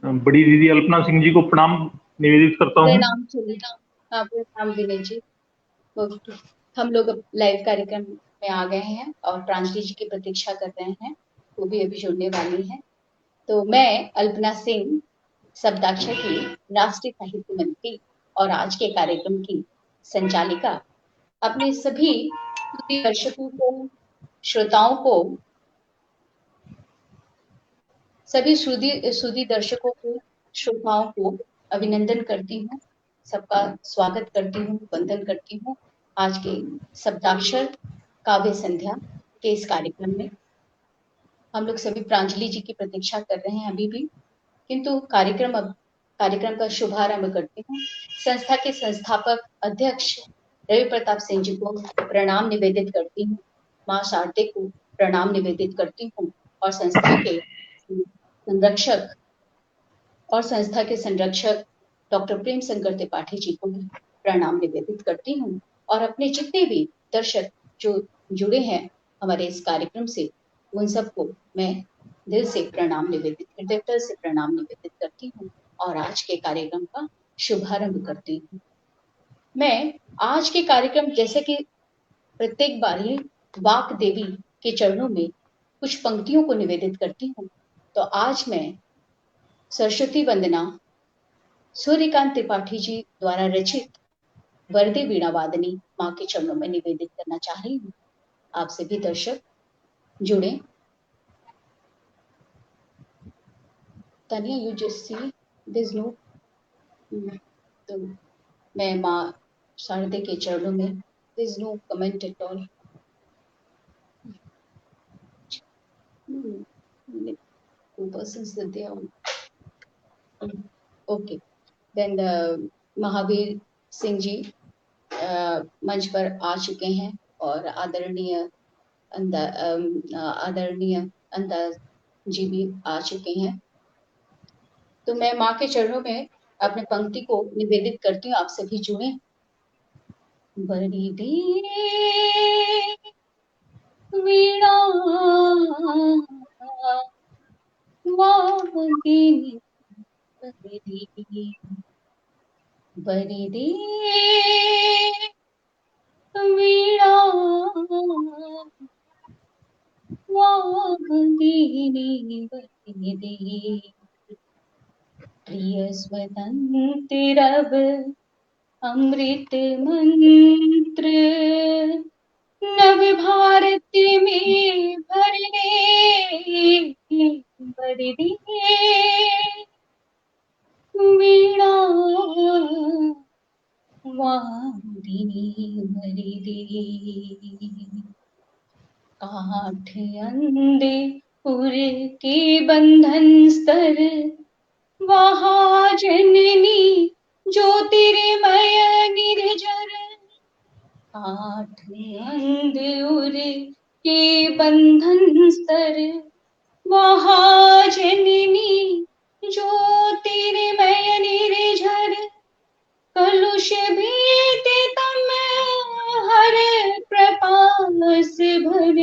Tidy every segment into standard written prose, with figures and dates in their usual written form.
बड़ी दीदी अल्पना सिंह जी को प्रणाम निवेदित करता हूँ। प्रणाम सुनील। हाँ, प्रणाम विनय जी। ओके। हम लोग अब लाइव कार्यक्रम में आ गए हैं और प्रांजलि जी की प्रतीक्षा कर रहे हैं। वो भी अभी जुड़ने वाली हैं। तो मैं अल्पना सिंह, शब्दाक्षर की राष्ट्रीय साहित्य मंत्री और आज के कार्यक्रम की संचालिका, अपने सभी श्रुति दर्शकों को, श्रोताओं को, सभी श्रुति श्रुति दर्शकों को, श्रोताओं को अभिनंदन करती हूँ। सबका स्वागत करती हूँ, वंदन करती हूँ आज के शब्दाक्षर काव्य संध्या के इस कार्यक्रम में। हम लोग सभी प्रांजलि जी की प्रतीक्षा कर रहे हैं अभी भी, किंतु कार्यक्रम का शुभारंभ करती हूँ। संस्था के संस्थापक अध्यक्ष रवि प्रताप सिंह जी को प्रणाम निवेदित करती हूँ। माँ शारदे को प्रणाम निवेदित करती हूँ और संस्था के संरक्षक डॉक्टर प्रेम शंकर त्रिपाठी जी को भी प्रणाम निवेदित करती हूँ और अपने जितने भी दर्शक जो जुड़े हैं हमारे इस कार्यक्रम से, उन सबको मैं दिल से प्रणाम निवेदित, हृदय से प्रणाम निवेदित करती हूँ और आज के कार्यक्रम का शुभारंभ करती हूँ। मैं आज के कार्यक्रम, जैसे कि प्रत्येक बार ही, वाक देवी के चरणों में कुछ पंक्तियों को निवेदित करती हूँ। तो आज मैं सरस्वती वंदना सूर्यकांत त्रिपाठी जी द्वारा रचित वरदे वीणा वादनी माँ के चरणों में निवेदित करना चाह रही हूँ। आप सभी दर्शक जुड़े। Tania, you just see this no. तो मैं माँ शारदे के चरणों में, this no comment at all. Two persons that they are okay. Then Mahavir Singh ji मंच पर आ चुके हैं और आदरणीय अंदाज जी भी आ चुके हैं। तो मैं माँ के चरणों में अपने पंक्ति को निवेदित करती हूँ। आप सभी जुड़े। बड़ी दे वीणा वादिनी, बड़ी दे वीणा वादिनी, बड़ी दे प्रिय स्वतंत्र रब अमृत मंत्र, नव भारत में भरे बरदे वीणा वादिनी, बरदे काठ अंधे पुर के बंधन स्तर, वहाँ जननी ज्योतिर्मय निर्जर। काठ अंधुर के बंधन स्तर, वहाँ जननी ज्योतिर्मय निर्जर। कलुष भीत तम हर प्रपास भर,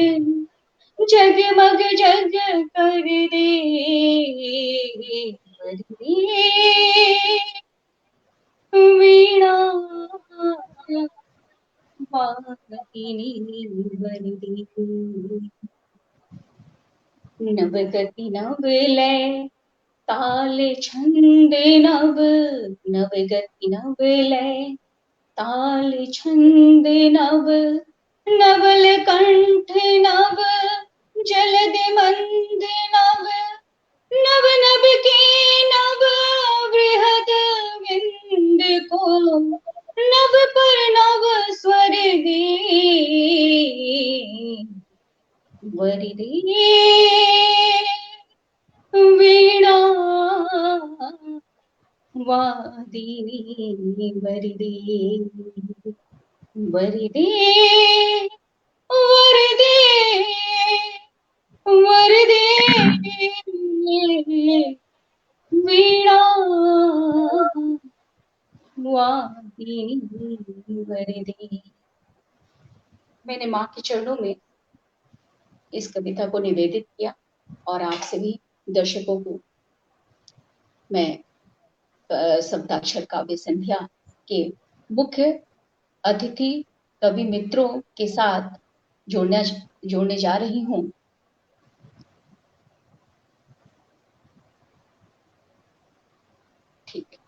जगमग जग कर दे वीणा वादिनी, बरदे नवगति नवलय ताल छंद नव, नवगति नवलय ताल छंद नव, नवल कंठ नव जलद मंद नव, नव नभ के नव बृहद विंद को, नभ पर नव स्वर दे बरदे वीणा वादिनी, बरदे बरदे वरदे वरदे वीणा वादिनी, बरदे। मैंने माँ के चरणों में इस कविता को निवेदित किया और आप सभी दर्शकों को मैं शब्दाक्षर काव्य संध्या के मुख्य अतिथि कवि मित्रों के साथ जोड़ने जा रही हूँ। ठीक है,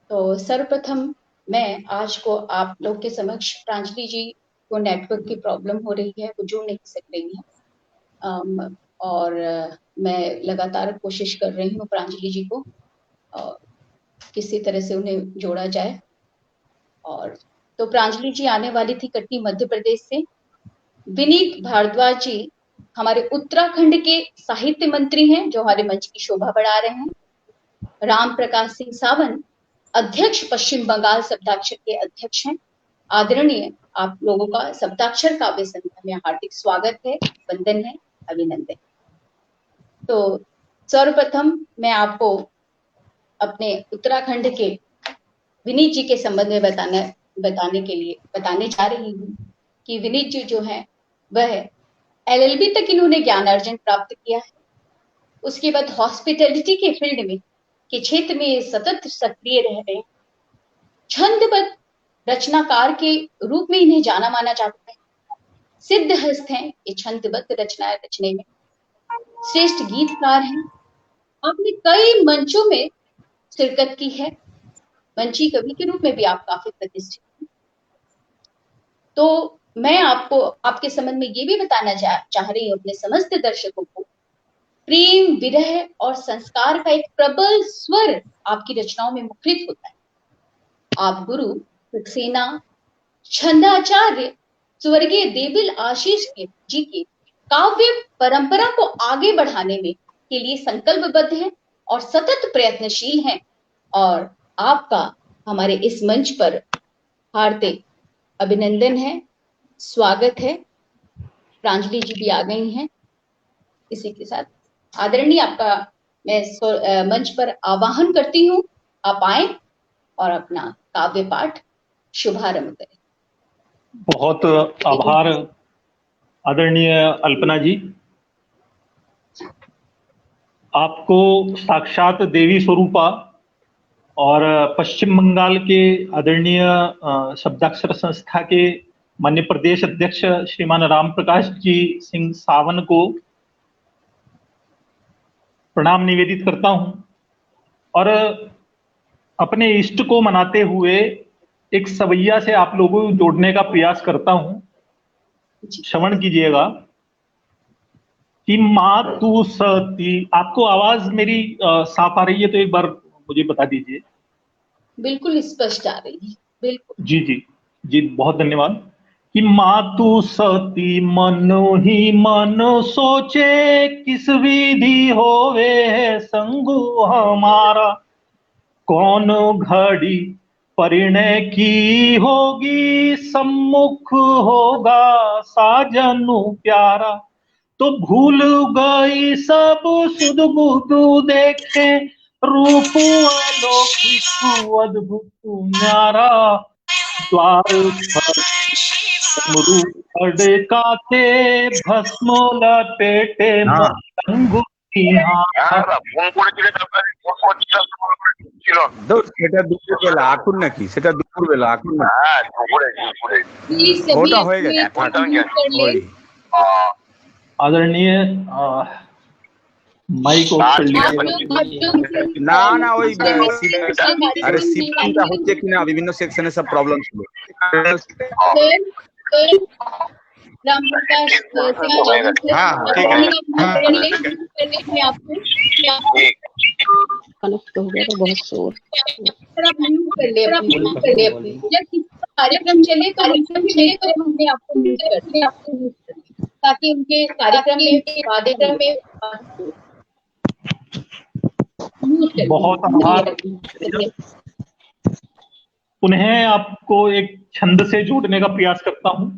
तो सर्वप्रथम मैं आज को आप लोग के समक्ष प्रांजलि जी को नेटवर्क की प्रॉब्लम हो रही है, वो जुड़ नहीं सक रही है, और मैं लगातार कोशिश कर रही हूँ प्रांजलि जी को किसी तरह से उन्हें जोड़ा जाए। और तो प्रांजलि जी आने वाली थी कटनी मध्य प्रदेश से। विनीत भारद्वाज जी हमारे उत्तराखंड के साहित्य मंत्री हैं, जो हमारे मंच की शोभा बढ़ा रहे हैं। राम प्रकाश सिंह सावंत अध्यक्ष पश्चिम बंगाल शब्दाक्षर के अध्यक्ष हैं। आदरणीय आप लोगों का शब्दाक्षर काव्य संध्या में हार्दिक स्वागत है, वंदन है, अभिनंदन। तो सर्वप्रथम मैं आपको अपने उत्तराखंड के विनीत जी के संबंध में बताने जा रही हूँ कि विनीत जी जो है वह LLB तक इन्होंने ज्ञान अर्जन प्राप्त किया है। उसके बाद हॉस्पिटैलिटी के फील्ड में के क्षेत्र में सतत सक्रिय रह रहे हैं। छंदबद्ध रचनाकार के रूप में इन्हें जाना माना जाता है। सिद्धहस्त हैं ये छंदबद्ध रचनाएं रचने में। श्रेष्ठ गीतकार हैं। आपने कई मंचों में शिरकत की है। मंची कवि के रूप में भी आप काफी प्रतिष्ठित हैं। तो मैं आपको आपके संबंध में ये भी बताना चाह रही हूँ अपने समस्त दर्शकों को, प्रेम, विरह और संस्कार का एक प्रबल स्वर आपकी रचनाओं में मुखरित होता है। आप गुरु सक्सेना छंदाचार्य स्वर्गीय देविल आशीष जी की काव्य परंपरा को आगे बढ़ाने में के लिए संकल्पबद्ध हैं और सतत प्रयत्नशील हैं। और आपका हमारे इस मंच पर हार्दिक अभिनंदन है, स्वागत है। प्रांजलि जी भी आ गई हैं। इसी के साथ आदरणीय आपका मैं मंच पर आवाहन करती हूँ, आप आए और अपना काव्य पाठ शुभारंभ करें। बहुत आभार आदरणीय अल्पना जी। आपको साक्षात देवी स्वरूपा और पश्चिम बंगाल के आदरणीय शब्दाक्षर संस्था के माननीय प्रदेश अध्यक्ष श्रीमान राम प्रकाश जी सिंह सावन को प्रणाम निवेदित करता हूं और अपने इष्ट को मनाते हुए एक सवैया से आप लोगों को जोड़ने का प्रयास करता हूं। श्रवण कीजिएगा कि माँ तू सती। आपको आवाज मेरी साफ आ रही है तो एक बार मुझे बता दीजिए। बिल्कुल स्पष्ट आ रही है, बिल्कुल। जी जी जी, बहुत धन्यवाद। कि माँ तू सती मनो ही मनो सोचे, किस विधि होवे है संगु हमारा। कौन घड़ी परिणय की होगी, सम्मुख होगा साजनु प्यारा। तो भूल गई सब सुध बुधु देखे, रूप अलौकिक अद्भुत न्यारा। द्वार काते भस्म लपेटे সেটা দুপুরবেলা আঁকুন নাকি? সেটা দুপুরবেলা আঁকুন না? ওটা হয়ে গেছে। आदरणीय माइक ऑफ कर लीजिए। না না ওই আরে শিফটিংটা হচ্ছে কিনা বিভিন্ন সেকশনে সব প্রবলেম ছিল। राम प्रकाश हाँ ठीक है। कनेक्ट हो गया तो बहुत शोर। आप म्यूट कर ले अपनी जब कार्यक्रम चले तो हमने आपको म्यूट कर दिया, ताकि उनके कार्यक्रम में बहुत आभार। पुनः आपको एक छंद से जोड़ने का प्रयास करता हूं,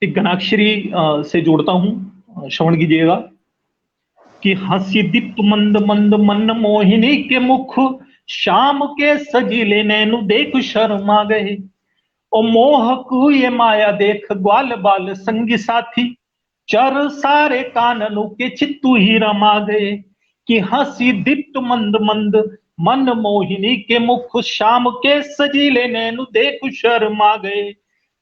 एक घनाक्षरी से जोड़ता हूं। श्रवण कीजिएगा कि हंसी दीप्त मंद मंद मन मोहिनी के मुख, शाम के सजीले नैनु देख शर्मा गए। ओ मोहक ये माया देख ग्वाल बाल संगी साथी, चर सारे काननों के चित्तू ही रमा गए। कि हंसी दीप्त मंद मंद, मन मोहिनी के मुख श्याम के सजीले नैनु देख शर्मा गए।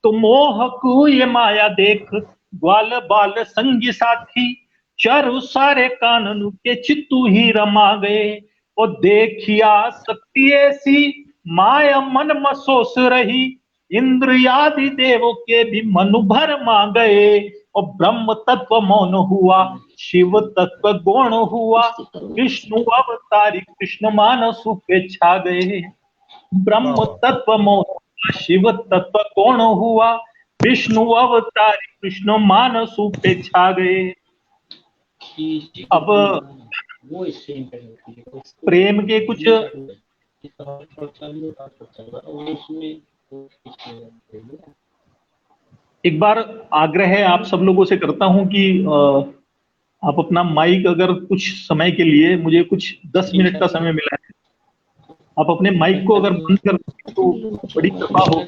तो मोहक ये माया देख ग्वाल बाल संगी साथी, चारु सारे कानन के चित्तू ही रमा गए। और देखिया शक्ति ऐसी माया मन मसोस रही, इंद्र आदि देवों के भी मन भर मा गए। और ब्रह्म तत्व मौन हुआ, शिव तत्व गौण हुआ, विष्णु अवतारी कृष्ण मानस पे छा गए। ब्रह्म तत्व मौन हुआ, शिव तत्व गौण हुआ, विष्णु अवतारी कृष्ण मानस पे छा गए। अब प्रेम के कुछ एक बार आग्रह आप सब लोगों से करता हूं कि आप अपना माइक अगर कुछ समय के लिए, मुझे कुछ 10 मिनट का समय मिला है, आप अपने माइक को अगर बंद कर दें तो बड़ी कृपा हो।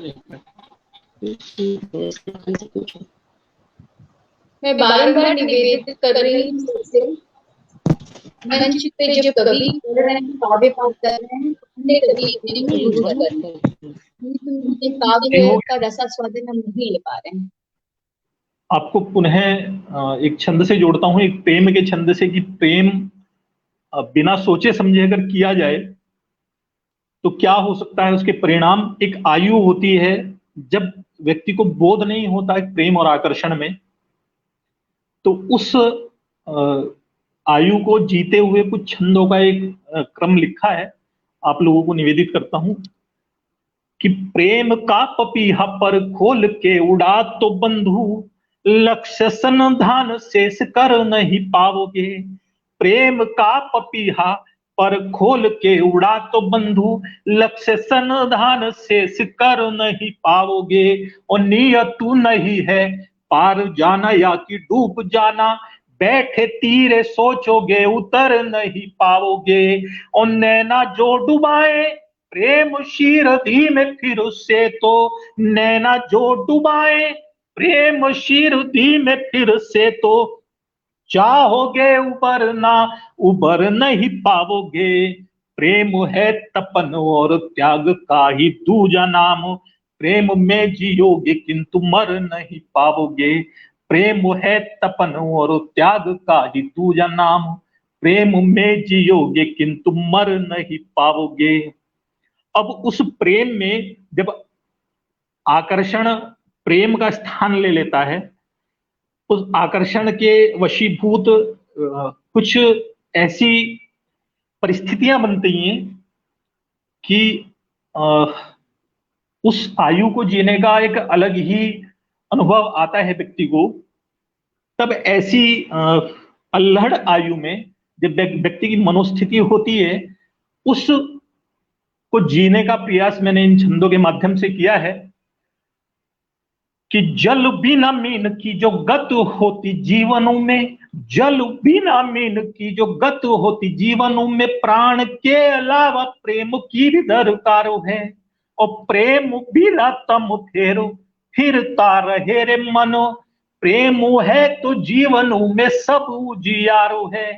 मैं बार-बार निवेदित कर रही हूँ सबसे, मंच पे जब कवि बोल रहे हैं, काव्य पाठ कर रहे हैं, अपने कवि अपने गुरु कर रहे हैं, काव्य का रसास्वादन हम नहीं ले पा रहे हैं। आपको पुनः एक छंद से जोड़ता हूं, एक प्रेम के छंद से, कि प्रेम बिना सोचे समझे अगर किया जाए तो क्या हो सकता है उसके परिणाम। एक आयु होती है जब व्यक्ति को बोध नहीं होता है प्रेम और आकर्षण में, तो उस आयु को जीते हुए कुछ छंदों का एक क्रम लिखा है, आप लोगों को निवेदित करता हूं कि प्रेम का पपीहा पर खोल के उड़ा तो बंधु, लक्ष्य संधान शेष कर नहीं पाओगे। प्रेम का पपीहा पर खोल के उड़ा तो बंधु, लक्ष्य संधान शेष कर नहीं पाओगे। और नियत नहीं है पार जाना या कि डूब जाना, बैठे तीरे सोचोगे उतर नहीं पाओगे। और नैना जो डुबाए प्रेम शीरदी में फिर से तो, नैना जो डुबाए प्रेम शीरदी में फिर से तो, चाहोगे उबरना उबर नहीं पाओगे। प्रेम है तपन और त्याग का ही दूजा नाम, प्रेम में जियोगे किंतु मर नहीं पाओगे। प्रेम है तपन और त्याग का ही दूजा नाम, प्रेम में जियोगे किंतु मर नहीं पाओगे। अब उस प्रेम में जब आकर्षण प्रेम का स्थान ले लेता है, उस आकर्षण के वशीभूत कुछ ऐसी परिस्थितियां बनती हैं कि उस आयु को जीने का एक अलग ही अनुभव आता है व्यक्ति को। तब ऐसी अल्हड़ आयु में जब व्यक्ति की मनोस्थिति होती है, उस को जीने का प्रयास मैंने इन छंदों के माध्यम से किया है कि जल बिना मीन की जो गत होती जीवनों में, जल बिना मीन की जो गत होती जीवनों में, प्राण के अलावा प्रेम की भी दरकार है। और प्रेम बिना तम फेरो फिरता रहे रे मनो, प्रेम है तो जीवनों में सब उजियारो है।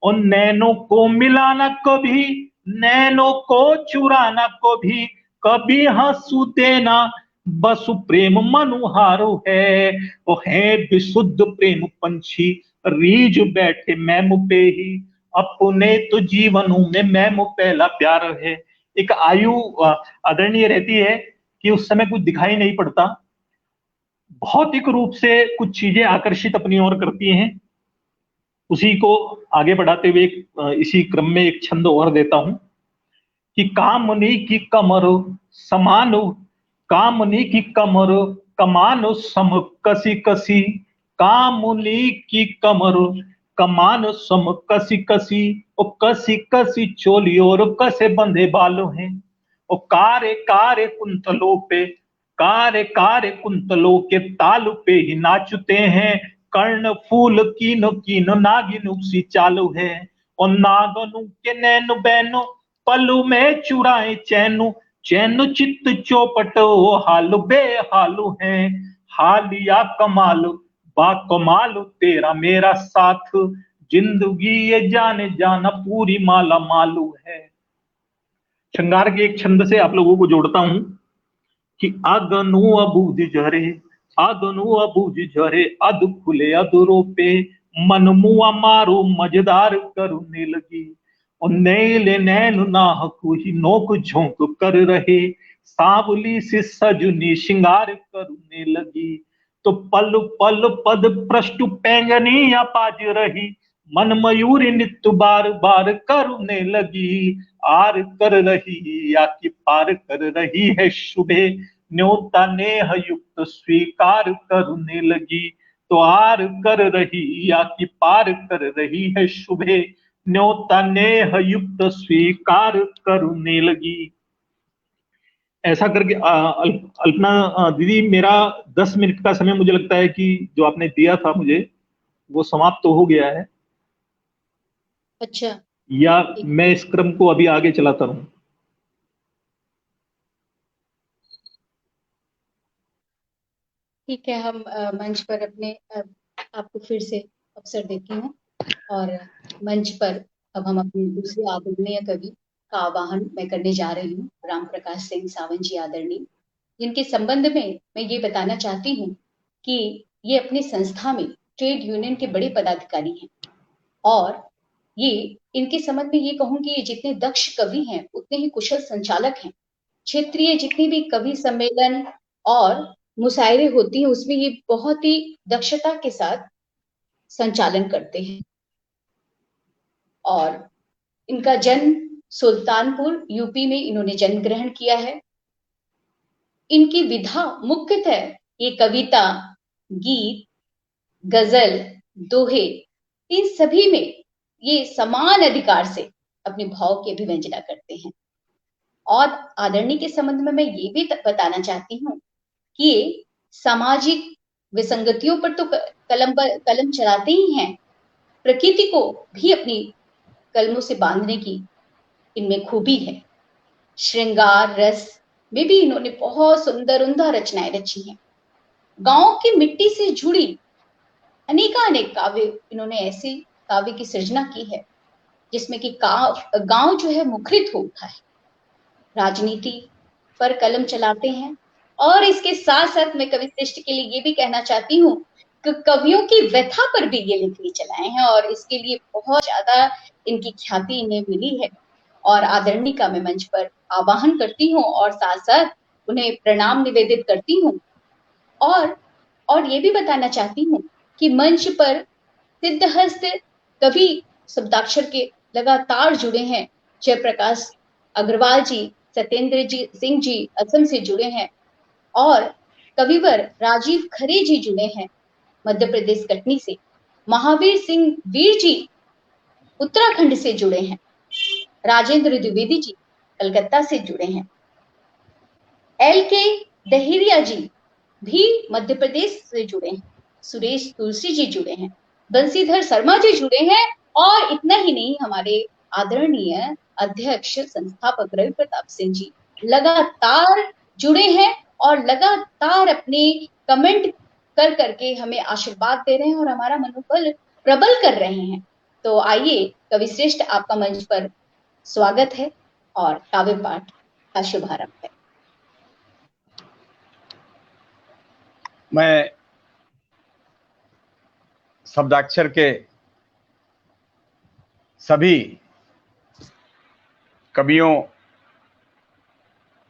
और नैनों को मिलाना कभी, नैनों को चुराना कभी, कभी हंसू देना बस प्रेम मनुहारो है। वो है विशुद्ध प्रेम पंछी रीझ बैठे मैम पे ही, अपने तो जीवनों में मैम पहला प्यार है। एक आयु आदरणीय रहती है कि उस समय कुछ दिखाई नहीं पड़ता, भौतिक रूप से कुछ चीजें आकर्षित अपनी ओर करती हैं। उसी को आगे बढ़ाते हुए इसी क्रम में एक छंद और देता हूं कि कामनी की कमर समानो, कामनी की कमर कमान सम कसी कसी, कामनी की कमर कमान सम कसी कसी, और कसी कसी चोली और कसे बंधे बालों हैं। और कारे कारे कुंतलों पे, कारे कारे कुंतलों के ताल पे ही नाचते हैं, कर्ण फूल कीनो कीनो नागिन सी चालू है। और नागनु के नैनो बैनो पल्लू में चुराए चैनु, चैनु चित्त चौपट हालु बेहालु है। हालिया कमाल बा कमाल तेरा मेरा साथ, जिंदगी ये जाने जाना पूरी माला मालू है। श्रृंगार के एक छंद से आप लोगों को जोड़ता हूं कि आगनु अबूझ झरे, आगनु अबूझ झरे, अध खुले अधरों पे मन मुआ मारो मजेदार करने लगी। और नैले नैन नाहक ही नोक झोंक कर रहे, सांवली सी सजुनी श्रृंगार करने लगी। तो पल पल पद पृष्ठ पैंगनी या पाज रही, मन मयूरी नित्य बार बार करने लगी। आर कर रही या कि पार कर रही है शुभे, न्योता नेह युक्त स्वीकार करने लगी। तो आर कर रही या कि पार कर रही है शुभे, न्योता नेह युक्त स्वीकार करने लगी। ऐसा करके अल्पना दीदी, मेरा 10 मिनट का समय मुझे लगता है कि जो आपने दिया था मुझे वो समाप्त तो हो गया है। अच्छा, या मैं इस क्रम को अभी आगे चलाता रहूं? ठीक है, हम मंच पर अपने आपको फिर से अवसर देती हूँ और मंच पर अब हम अपने दूसरे आदरणीय कवि का आवाहन मैं करने जा रही हूँ, राम प्रकाश सिंह सावंत जी आदरणीय, जिनके संबंध में मैं ये बताना चाहती हूँ कि ये अपनी संस्था में ट्रेड यूनियन के बड़े पदाधिकारी हैं और ये इनके संबंध में ये कहूंगी, ये जितने दक्ष कवि हैं उतने ही कुशल संचालक हैं। क्षेत्रीय जितनी भी कवि सम्मेलन और मुशायरे होती हैं उसमें ये बहुत ही दक्षता के साथ संचालन करते हैं। और इनका जन्म सुल्तानपुर यूपी में इन्होंने जन्म ग्रहण किया है। इनकी विधा मुख्यतः ये कविता, गीत, गजल, दोहे, इन सभी में ये समान अधिकार से अपने भाव की अभिव्यंजना करते हैं। और आदरणीय के संबंध में मैं ये भी बताना चाहती हूँ कि ये सामाजिक विसंगतियों पर तो कलम चलाते ही हैं, प्रकृति को भी अपनी कलमों से बांधने की इनमें खूबी है। श्रृंगार रस में भी इन्होंने बहुत सुंदर उम्दा रचनाएं रची हैं। गांव की मिट्टी से जुड़ी अनेकानेक काव्य इन्होंने ऐसे काव्य की सृजना की है जिसमें कि गांव जो है मुखरित हो उठा है। राजनीति पर कलम चलाते हैं और इसके साथ साथ मैं कवि श्रेष्ठ के लिए ये भी कहना चाहती हूँ कि कवियों की व्यथा पर भी ये लिख चलाए हैं और इसके लिए बहुत ज्यादा इनकी ख्याति इन्हें मिली है। और आदरणीय का मैं मंच पर आवाहन करती हूँ और साथ साथ उन्हें प्रणाम निवेदित करती हूँ। और ये भी बताना चाहती हूँ कि मंच पर सिद्धहस्त कवि शब्दाक्षर के लगातार जुड़े हैं। जयप्रकाश अग्रवाल जी, सत्येंद्र जी सिंह जी असम से जुड़े हैं और कविवर राजीव खरे जी जुड़े हैं मध्य प्रदेश कटनी से। महावीर सिंह वीर जी उत्तराखंड से जुड़े हैं। राजेंद्र द्विवेदी जी कलकत्ता से जुड़े हैं। LK दहिरिया जी भी मध्य प्रदेश से जुड़े हैं। सुरेश तुलसी जी जुड़े हैं। बंसीधर शर्मा जी जुड़े हैं और इतना ही नहीं, हमारे आदरणीय अध्यक्ष संस्थापक रवि प्रताप सिंह जी लगातार जुड़े हैं और लगातार अपने कमेंट कर करके हमें आशीर्वाद दे रहे हैं और हमारा मनोबल प्रबल कर रहे हैं। तो आइए कवि श्रेष्ठ, आपका मंच पर स्वागत है और काव्य पाठ का शुभारंभ है। मैं शब्दाक्षर के सभी कवियों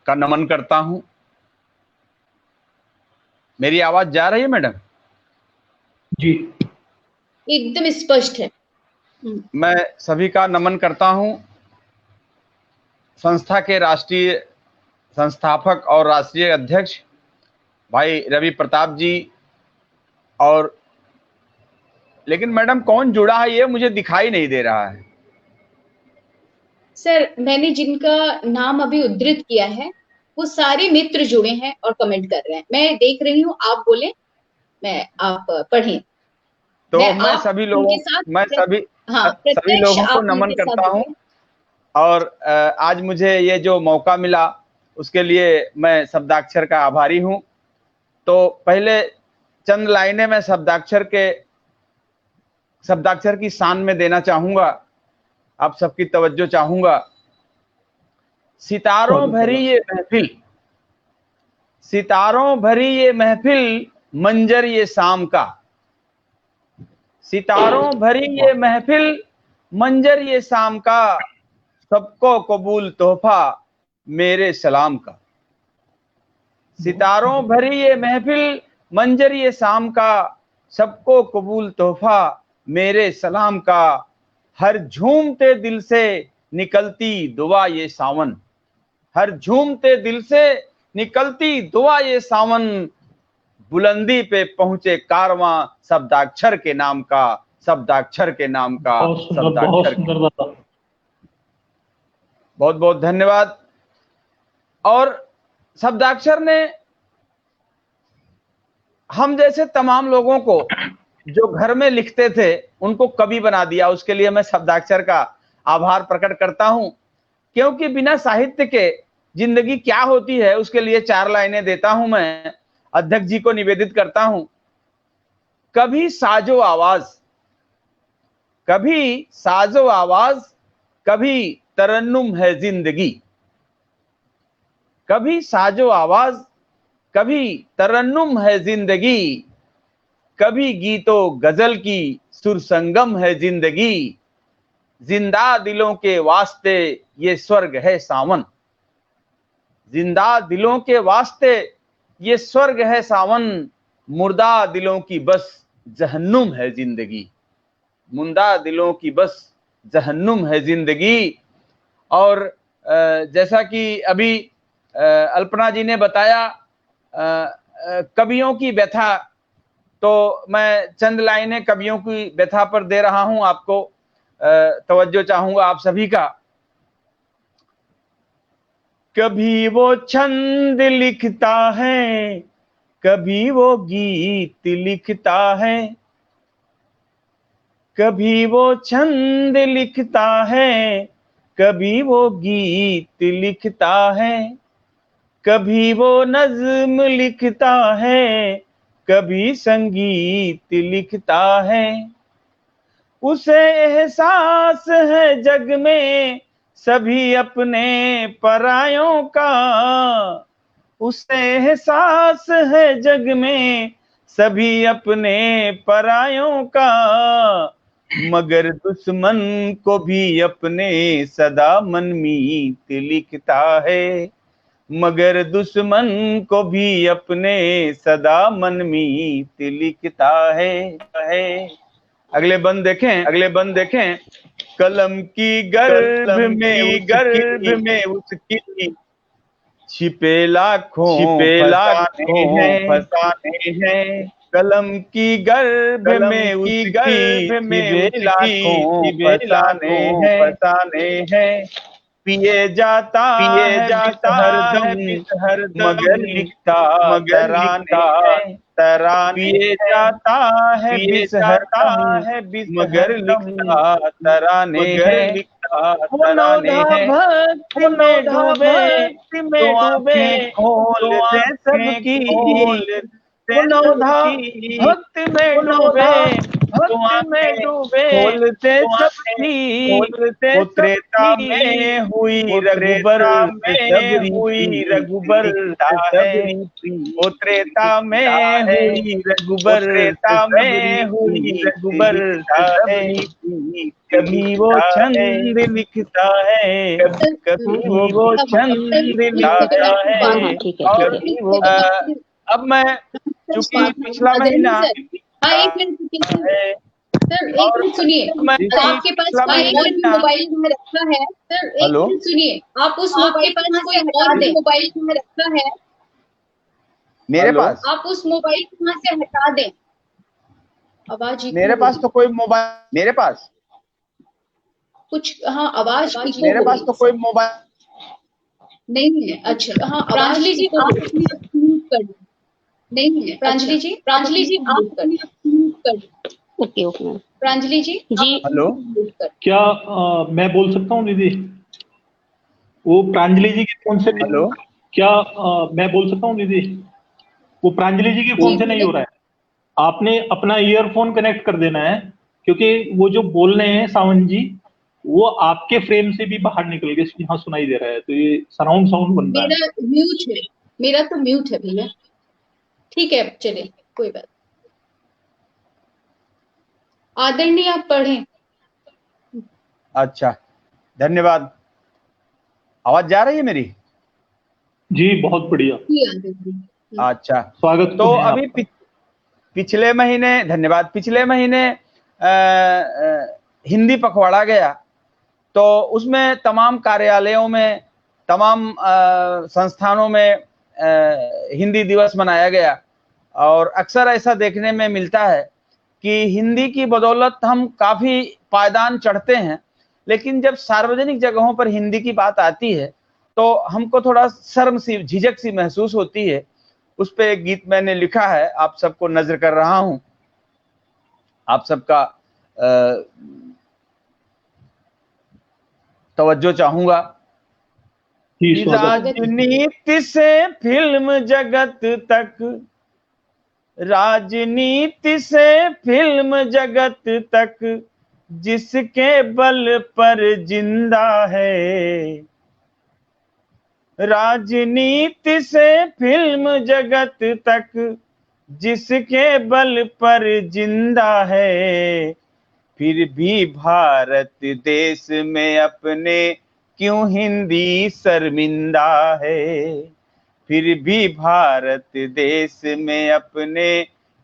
का नमन करता हूं। मेरी आवाज जा रही है मैडम? जी, एकदम स्पष्ट है। मैं सभी का नमन करता हूं। संस्था के राष्ट्रीय संस्थापक और राष्ट्रीय अध्यक्ष भाई रवि प्रताप जी, और लेकिन मैडम कौन जुड़ा है ये मुझे दिखाई नहीं दे रहा है। सर, मैंने जिनका नाम अभी उद्धृत किया है वो सारे मित्र जुड़े हैं और कमेंट कर रहे हैं। मैं देख रही हूँ, आप बोले, आप पढ़ें। तो मैं सभी लोगों सभी लोगों को नमन करता हूं और आज मुझे ये जो मौका मिला उसके लिए मैं शब्दाक्षर का आभारी हूं। तो पहले चंद लाइनें मैं शब्दाक्षर के शब्दाक्षर की शान में देना चाहूंगा, आप सबकी तवज्जो चाहूंगा। सितारों भरी ये महफिल, सितारों भरी ये महफिल, मंजर ये शाम का। सितारों भरी ये महफिल, मंजर ये शाम का, सबको कबूल तोहफा मेरे सलाम का। सितारों भरी ये महफिल, मंजर ये शाम का, सबको कबूल तोहफा मेरे सलाम का। हर झूमते दिल से निकलती दुआ ये सावन, हर झूमते दिल से निकलती दुआ ये सावन। बुलंदी पे पहुंचे कारवां शब्दाक्षर के नाम का, शब्दाक्षर के नाम का, शब्दाक्षर के। बहुत बहुत धन्यवाद। और शब्दाक्षर ने हम जैसे तमाम लोगों को जो घर में लिखते थे उनको कवि बना दिया। उसके लिए मैं शब्दाक्षर का आभार प्रकट करता हूं, क्योंकि बिना साहित्य के जिंदगी क्या होती है उसके लिए 4 लाइनें देता हूं। मैं अध्यक्ष जी को निवेदित करता हूं। कभी साजो आवाज, कभी साजो आवाज, कभी तरन्नुम है जिंदगी। कभी साजो आवाज, कभी तरन्नुम है जिंदगी, कभी गीतो गजल की सुर संगम है जिंदगी। जिंदा दिलों के वास्ते ये स्वर्ग है सावन, जिंदा दिलों के वास्ते ये स्वर्ग है सावन। मुर्दा दिलों की बस जहन्नुम है जिंदगी, मुर्दा दिलों की बस जहन्नुम है जिंदगी। और जैसा कि अभी अल्पना जी ने बताया कवियों की व्यथा, तो मैं चंद लाइनें कवियों की व्यथा पर दे रहा हूं आपको, तवज्जो चाहूंगा आप सभी का। कभी वो छंद लिखता है, कभी वो गीत लिखता है, कभी वो छंद लिखता है, कभी वो गीत लिखता है, कभी वो नज्म लिखता है, कभी संगीत लिखता है। उसे एहसास है जग में सभी अपने परायों का, उसे एहसास है जग में सभी अपने परायों का। मगर दुश्मन को भी अपने सदा मनमीत लिखता है, मगर दुश्मन को भी अपने सदा मनमीत लिखता है। अगले बंद देखें, अगले बंद देखें। कलम की गर्भ में उसकी छिपे लाखों फसाने हैं। कलम की गर्भ में उसकी छिपे लाखों फसाने हैं। पिए जाता हरदम मगर लिखता तराने। पिए जाता है मगर लिखता तराने है। वो नौधा भक्ति में डूबे तो आंखें खोल दे सबकी, वो नौधा भक्ति में डूबे तो आंखें खोलते सबकी। वो त्रेता में हुई रघुबर सबरी, वो त्रेता में हुई रघुबर सबरी। कभी वो छंद लिखता है, कभी वो छंद लिखता है। और अब मैं चूंकि पिछला महीना एक मिनट सुनिए, आपके पास मोबाइल में रखा है सर, एक मिनट सुनिए, आप उस मोबाइल के पास कोई और मोबाइल में रखा है मेरे पास, आप उस मोबाइल को वहां से हटा दें। आवाज मेरे पास तो कोई मोबाइल, मेरे पास कुछ, हाँ आवाज मेरे पास तो कोई मोबाइल नहीं है। अच्छा हाँ, प्रांजलि जी आप कर नहीं है। प्रांजलि जी आप कर। ओके ओके प्रांजलि जी हेलो, क्या मैं बोल सकता हूँ दीदी? वो प्रांजलि जी के फोन से हेलो, क्या मैं बोल सकता हूँ दीदी? वो प्रांजलि जी के फोन से नहीं हो रहा है, आपने अपना ईयरफोन कनेक्ट कर देना है क्योंकि वो जो बोल रहे हैं सावंत जी, वो आपके फ्रेम से भी बाहर निकल के यहाँ सुनाई दे रहा है, तो ये सराउंड साउंड बन रहा है। मेरा म्यूट है, मेरा तो म्यूट है भैया। ठीक है, अब चले, कोई बात। आदरणीय, आप पढ़ें। अच्छा, धन्यवाद। आवाज जा रही है मेरी? जी बहुत बढ़िया। जी आदरणीय। अच्छा, स्वागत तो है अभी आपका। पिछले महीने, धन्यवाद, पिछले महीने हिंदी पखवाड़ा गया, तो उसमें तमाम कार्यालयों में, तमाम संस्थानों में हिंदी दिवस मनाया गया। और अक्सर ऐसा देखने में मिलता है कि हिंदी की बदौलत हम काफी पायदान चढ़ते हैं, लेकिन जब सार्वजनिक जगहों पर हिंदी की बात आती है तो हमको थोड़ा शर्म सी, झिझक सी महसूस होती है। उस पे एक गीत मैंने लिखा है, आप सबको नजर कर रहा हूं, आप सबका तवज्जो चाहूंगा। जी कि स्वागत। राजनीति से फिल्म जगत तक, राजनीति से फिल्म जगत तक जिसके बल पर जिंदा है, राजनीति से फिल्म जगत तक जिसके बल पर जिंदा है, फिर भी भारत देश में अपने क्यों हिंदी शर्मिंदा है, फिर भी भारत देश में अपने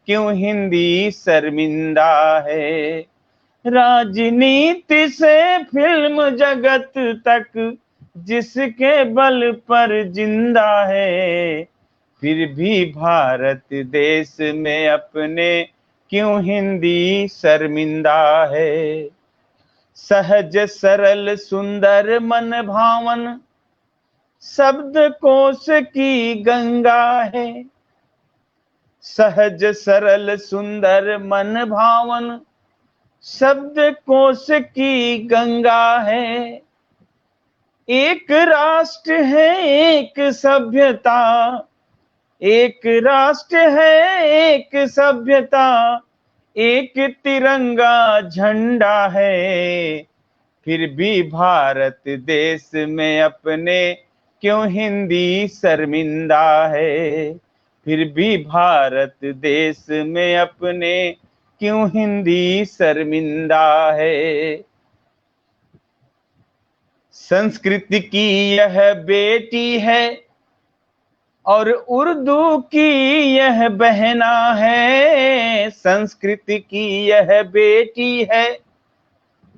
क्यों हिंदी शर्मिंदा है। राजनीति से फिल्म जगत तक जिसके बल पर जिंदा है, फिर भी भारत देश में अपने क्यों हिंदी शर्मिंदा है। सहज सरल सुंदर मन भावन शब्द कोश की गंगा है, सहज सरल सुंदर मन भावन शब्द कोश की गंगा है। एक राष्ट्र है एक सभ्यता, एक राष्ट्र है एक सभ्यता, एक तिरंगा झंडा है, फिर भी भारत देश में अपने क्यों हिंदी शर्मिंदा है, फिर भी भारत देश में अपने क्यों हिंदी शर्मिंदा है। संस्कृत की यह बेटी है और उर्दू की यह बहना है, संस्कृत की यह बेटी है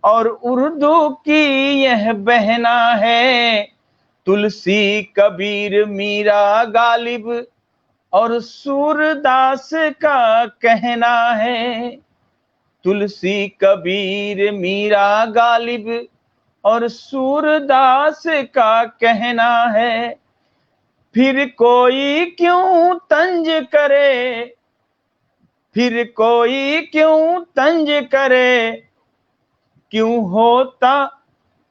और उर्दू की यह बहना है। तुलसी कबीर मीरा गालिब और सूरदास का कहना है, तुलसी कबीर मीरा गालिब और सूरदास का कहना है। फिर कोई क्यों तंज करे, फिर कोई क्यों तंज करे, क्यों होता,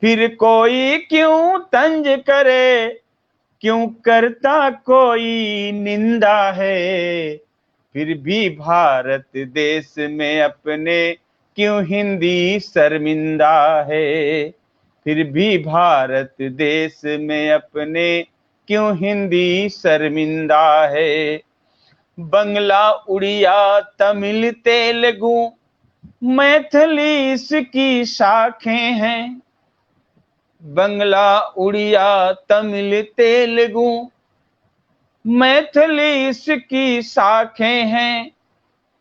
फिर कोई क्यों तंज करे, क्यों करता कोई निंदा है, फिर भी भारत देश में अपने क्यों हिंदी शर्मिंदा है, फिर भी भारत देश में अपने क्यों हिंदी शर्मिंदा है। बंगला उड़िया तमिल तेलुगु मैथिली इसकी शाखें हैं, बंगला उड़िया तमिल तेलुगु मैथिली इसकी शाखें हैं।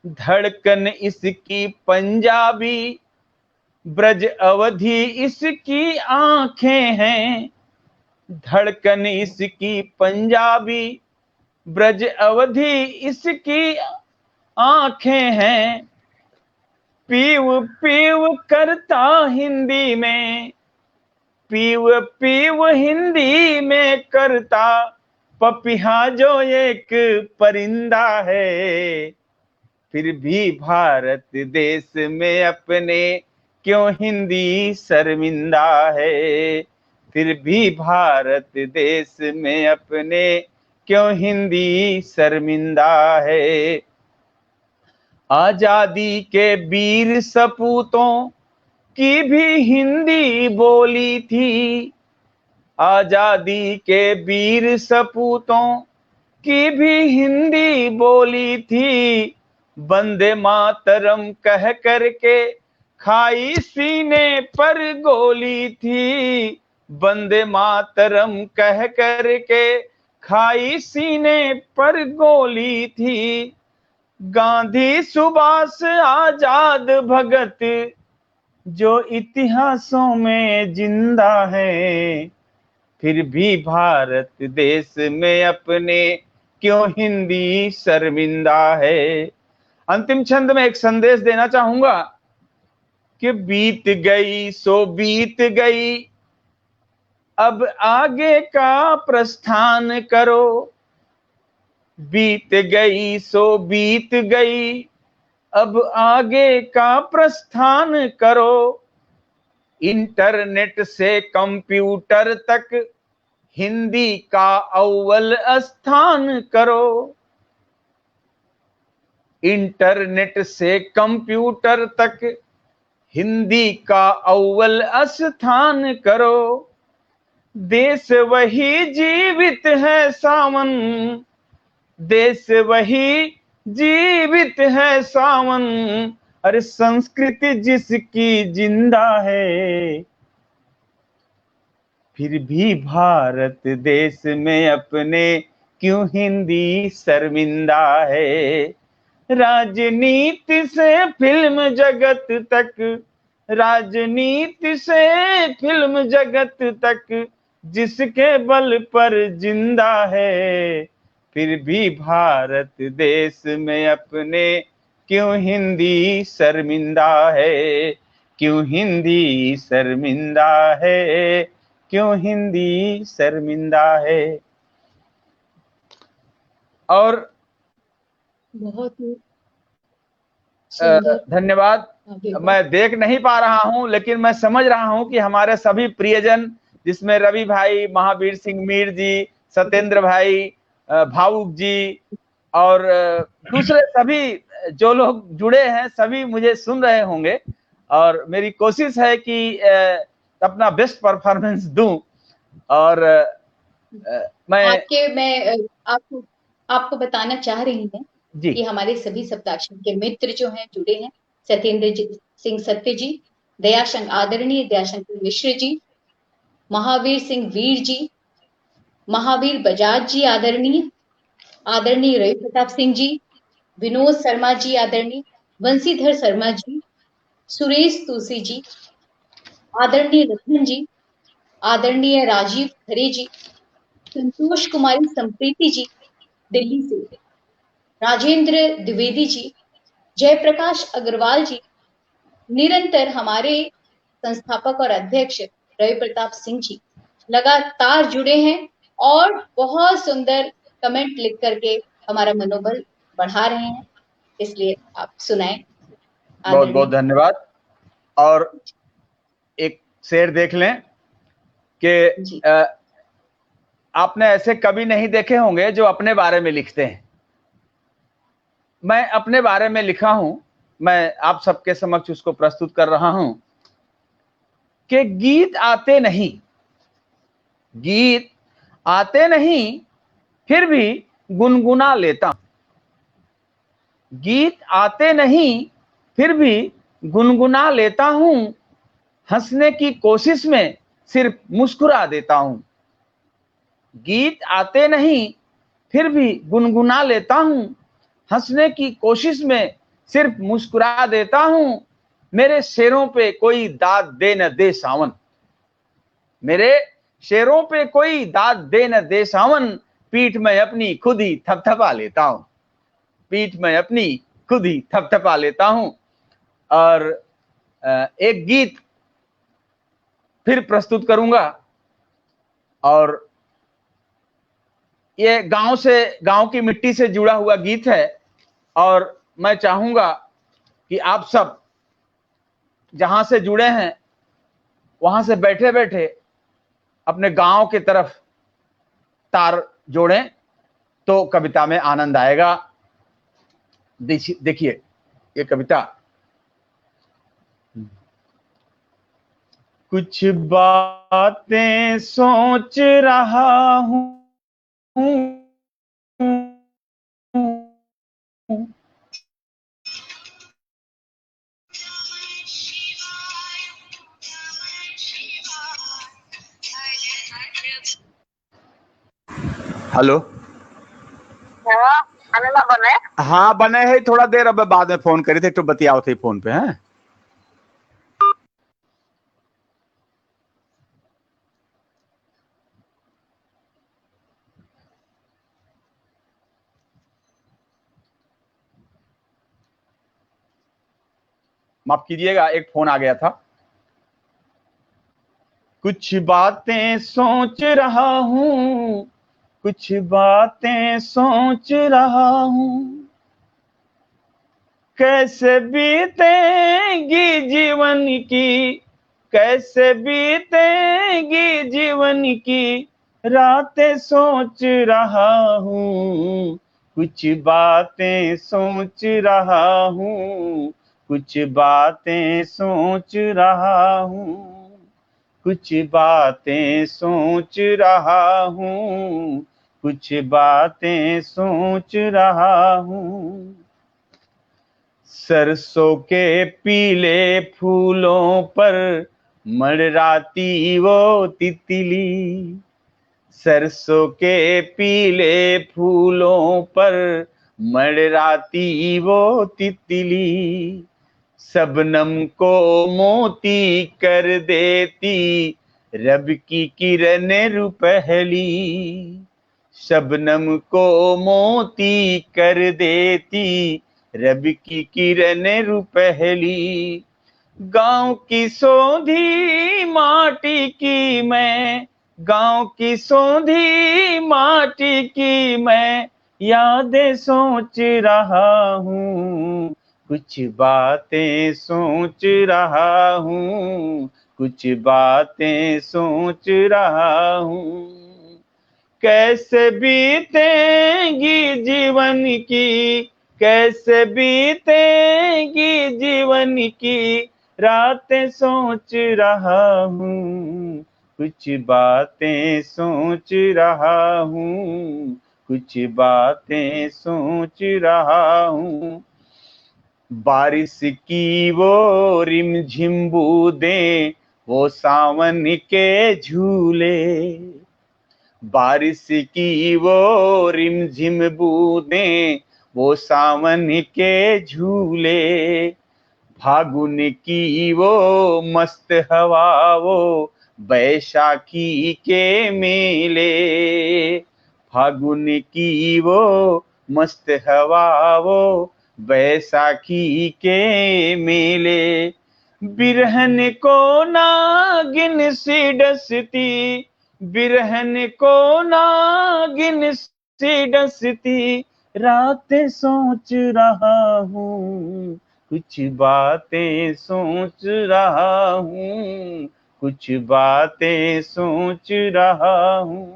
धड़कन इसकी पंजाबी, ब्रज अवधि इसकी आंखें हैं, धड़कन इसकी पंजाबी, ब्रज अवधि इसकी आंखें हैं। पीव पीव करता हिंदी में, पीव पीव हिंदी में करता, पपिहा जो एक परिंदा है, फिर भी भारत देश में अपने क्यों हिंदी शर्मिंदा है, फिर भी भारत देश में अपने क्यों हिंदी शर्मिंदा है। आजादी के वीर सपूतों की भी हिंदी बोली थी, आजादी के वीर सपूतों की भी हिंदी बोली थी, वंदे मातरम कह करके खाई सीने पर गोली थी, वंदे मातरम कह करके खाई सीने पर गोली थी। गांधी सुभाष आजाद भगत जो इतिहासों में जिंदा है, फिर भी भारत देश में अपने क्यों हिंदी शर्मिंदा है। अंतिम छंद में एक संदेश देना चाहूंगा कि बीत गई सो बीत गई, अब आगे का प्रस्थान करो, बीत गई सो बीत गई, अब आगे का प्रस्थान करो। इंटरनेट से कंप्यूटर तक हिंदी का अव्वल स्थान करो, इंटरनेट से कंप्यूटर तक हिंदी का अव्वल स्थान करो। देश वही जीवित है सावन, देश वही जीवित है सावन, अरे संस्कृति जिसकी जिंदा है, फिर भी भारत देश में अपने क्यों हिंदी शर्मिंदा है। राजनीति से फिल्म जगत तक, राजनीति से फिल्म जगत तक जिसके बल पर जिंदा है, फिर भी भारत देश में अपने क्यों हिंदी शर्मिंदा है, क्यों हिंदी शर्मिंदा है, क्यों हिंदी शर्मिंदा है। और बहुत ही सुंदर, धन्यवाद। मैं देख नहीं पा रहा हूं, लेकिन मैं समझ रहा हूं कि हमारे सभी प्रियजन, जिसमें रवि भाई, महावीर सिंह मीर जी, सत्येंद्र भाई, भावुक जी और दूसरे सभी जो लोग जुड़े हैं, सभी मुझे सुन रहे होंगे और मेरी कोशिश है कि अपना बेस्ट परफॉर्मेंस दूं। और मैं आपको बताना चाह रही हूँ कि हमारे सभी सप्ताक्षर के मित्र जो हैं जुड़े हैं, सत्येंद्र सिंह सत्य जी, आदरणीय दयाशंकर मिश्र जी, महावीर सिंह वीर जी, महावीर बजाज जी आदरणीय रवि प्रताप सिंह जी, विनोद शर्मा जी आदरणीय, वंशीधर शर्मा जी, सुरेश तुलसी जी, आदरणीय लखन जी, आदरणीय राजीव खरे जी, संतोष कुमारी संप्रीति जी दिल्ली से, राजेंद्र द्विवेदी जी, जयप्रकाश अग्रवाल जी, निरंतर हमारे संस्थापक और अध्यक्ष रवि प्रताप सिंह जी लगातार जुड़े हैं और बहुत सुंदर कमेंट लिख करके हमारा मनोबल बढ़ा रहे हैं, इसलिए आप सुनाएं। बहुत बहुत धन्यवाद। और एक शेर देख लें कि आपने ऐसे कभी नहीं देखे होंगे जो अपने बारे में लिखते हैं। मैं अपने बारे में लिखा हूं, मैं आप सबके समक्ष उसको प्रस्तुत कर रहा हूं कि गीत आते नहीं, गीत आते नहीं फिर भी गुनगुना लेता हूं, गीत आते नहीं फिर भी गुनगुना लेता हूं, हंसने की कोशिश में सिर्फ मुस्कुरा देता हूं, गीत आते नहीं फिर भी गुनगुना लेता हूं, हंसने की कोशिश में सिर्फ मुस्कुरा देता हूं, मेरे शेरों पे कोई दाद दे न दे सावन, मेरे शेरों पे कोई दाद दे न दे सावन, पीठ में अपनी खुद ही थपथपा लेता हूं, पीठ में अपनी खुद ही थपथपा लेता हूं। और एक गीत फिर प्रस्तुत करूंगा, और ये गांव की मिट्टी से जुड़ा हुआ गीत है, और मैं चाहूंगा कि आप सब जहां से जुड़े हैं वहां से बैठे बैठे अपने गांव की तरफ तार जोड़ें तो कविता में आनंद आएगा। देखिए, ये कविता। कुछ बातें सोच रहा हूँ, हेलो। बने हाँ बने है, थोड़ा देर अब बाद में फोन करी थे तो बतियाओ थे फोन पे। हैं माफ कीजिएगा, एक फोन आ गया था। कुछ बातें सोच रहा हूँ, कुछ बातें सोच रहा हूँ, कैसे बीतेंगी जीवन की, कैसे बीतेंगी जीवन की रातें सोच रहा हूँ। कुछ बातें सोच रहा हूँ, कुछ बातें सोच रहा हूँ, कुछ बातें सोच रहा हूँ, कुछ बातें सोच रहा हूँ। सरसों के पीले फूलों पर मंडराती वो तितली, सरसों के पीले फूलों पर मंडराती वो तितली, शबनम को मोती कर देती रब की किरण रुपहली, शबनम को मोती कर देती रब की किरण रुपहली। गांव की सोंधी माटी की मैं, गांव की सोंधी माटी की मैं यादें सोच रहा हूँ, कुछ बातें सोच रहा हूँ, कुछ बातें सोच रहा हूँ। कैसे बीतेंगी जीवन की, कैसे बीतेंगी जीवन की रातें सोच रहा हूँ, कुछ बातें सोच रहा हूँ, कुछ बातें सोच रहा हूँ। बारिश की वो रिमझिम बूंदें, वो सावन के झूले, बारिश की वो रिमझिम बूंदें, वो सावन के झूले, फागुन की वो मस्त हवा, वो बैसाखी के मेले, फागुन की वो मस्त हवा, वो बैसाखी के मेले। बिरहन को नागिन सी डसती, बिरहन को नागिन सी डसती रातें सोच रहा हूँ, कुछ बातें सोच रहा हूँ, कुछ बातें सोच रहा हूँ।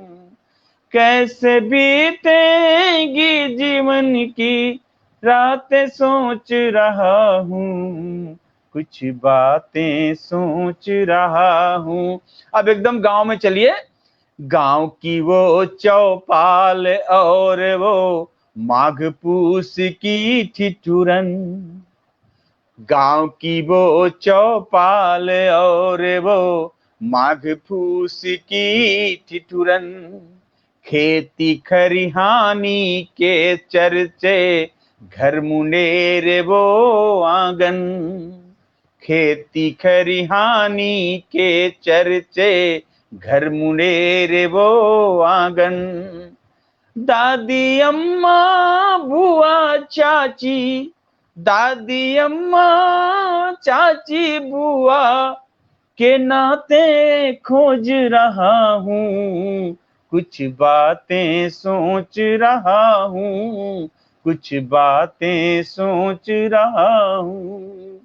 कैसे बीतेंगी जीवन की रातें सोच रहा हूँ, कुछ बातें सोच रहा हूँ। अब एकदम गांव में चलिए। गांव की वो चौपाल और वो माघ पूस की ठिठुरन, गांव की वो चौपाल और वो माघ फूस की ठिठुरन, खेती खरिहानी के चर्चे घर मुंडेर वो आंगन, खेती खरिहानी के चर्चे घर मुंडेर वो आंगन। दादी अम्मा बुआ चाची, दादी अम्मा चाची बुआ के नाते खोज रहा हूँ, कुछ बातें सोच रहा हूँ, कुछ बातें सोच रहा हूँ।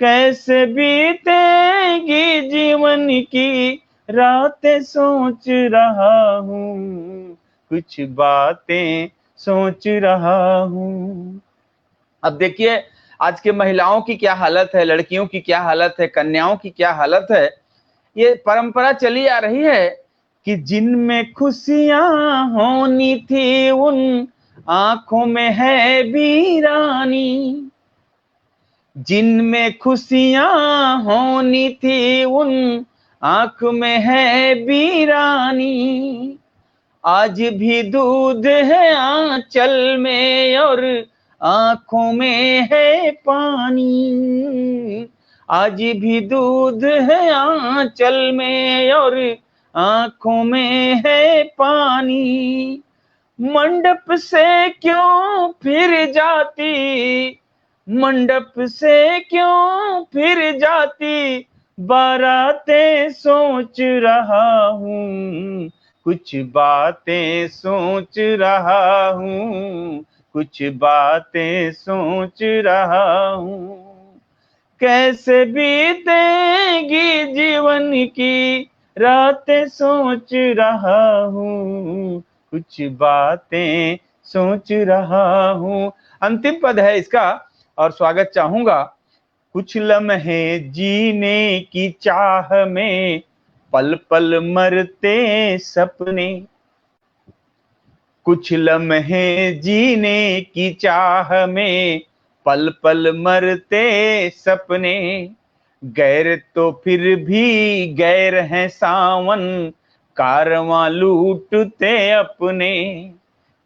कैसे बीतेगी जीवन की रातें सोच रहा हूँ, कुछ बातें सोच रहा हूँ। अब देखिए आज के महिलाओं की क्या हालत है, लड़कियों की क्या हालत है, कन्याओं की क्या हालत है। ये परंपरा चली आ रही है कि जिनमें खुशियां होनी थी उन आंखों में है वीरानी, जिनमें खुशियां होनी थी उन आंख में है वीरानी। आज भी दूध है आंचल में और आंखों में है पानी, आज भी दूध है आंचल में और आंखों में है पानी। मंडप से क्यों फिर जाती, मंडप से क्यों फिर जाती बारातें, सोच रहा हूँ कुछ बातें सोच रहा हूँ, कुछ बातें सोच रहा हूँ। कैसे बीतेगी जीवन की रातें सोच रहा हूँ, कुछ बातें सोच रहा हूँ। अंतिम पद है इसका और स्वागत चाहूंगा। कुछ लम्हे जीने की चाह में पल पल मरते सपने, कुछ लम्हे जीने की चाह में पल पल मरते सपने। गैर तो फिर भी गैर हैं सावन, कारवां लूटते अपने।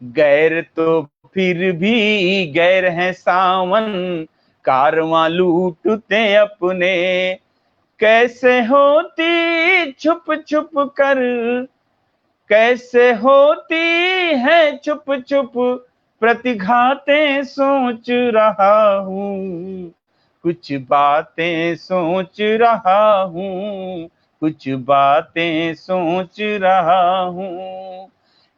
गैर तो फिर भी गैर हैं सावन, कारवां लूटते अपने। कैसे होती छुप छुप कर, कैसे होती है छुप छुप प्रतिघातें, सोच रहा हूँ कुछ बातें सोच रहा हूँ, कुछ बातें सोच रहा हूँ।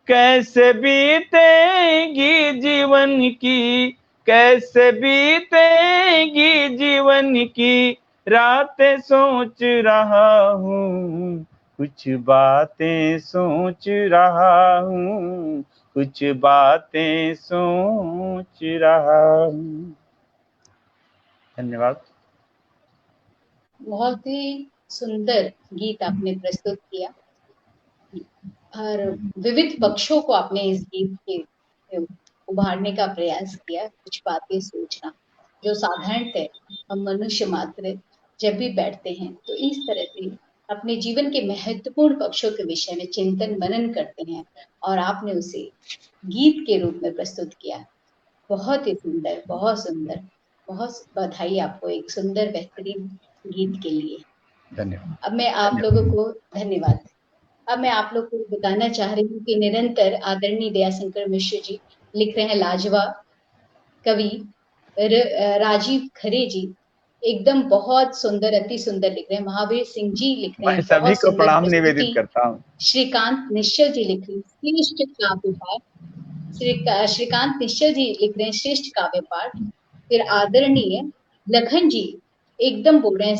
कैसे बीतेगी जीवन की, कैसे बीतेगी जीवन की रातें, सोच रहा हूँ कुछ बातें सोच रहा हूँ, कुछ बातें सोच रहा हूँ। धन्यवाद। बहुत ही सुंदर गीत आपने प्रस्तुत किया और विविध पक्षों को आपने इस गीत के उभारने का प्रयास किया। कुछ बातें सोचना जो साधारणतः हम मनुष्य मात्र जब भी बैठते हैं तो इस तरह से अपने जीवन के महत्वपूर्ण पक्षों के विषय में चिंतन मनन करते हैं और आपने उसे गीत के रूप में प्रस्तुत किया। बहुत ही सुंदर, बहुत सुंदर, बहुत बधाई आपको एक सुंदर बेहतरीन गीत के लिए। धन्यवाद। अब मैं आप लोगों को धन्यवाद। अब मैं आप लोग को बताना चाह रही हूँ कि निरंतर आदरणीय दयाशंकर मिश्र जी लिख रहे हैं, लाजवाब कवि राजीव खरे जी एकदम बहुत सुंदर, अति सुंदर लिख रहे हैं। महावीर सिंह जी लिख रहे हैं, सभी बहुत को सुंदर प्रणाम निवेदित करता हूँ। श्रीकांत निश्चल जी लिख रहे हैं श्रेष्ठ काव्य पाठ, श्रीकांत निश्चल जी लिख रहे हैं श्रेष्ठ काव्य पाठ। फिर आदरणीय लखन जी एकदम बोल रहे हैं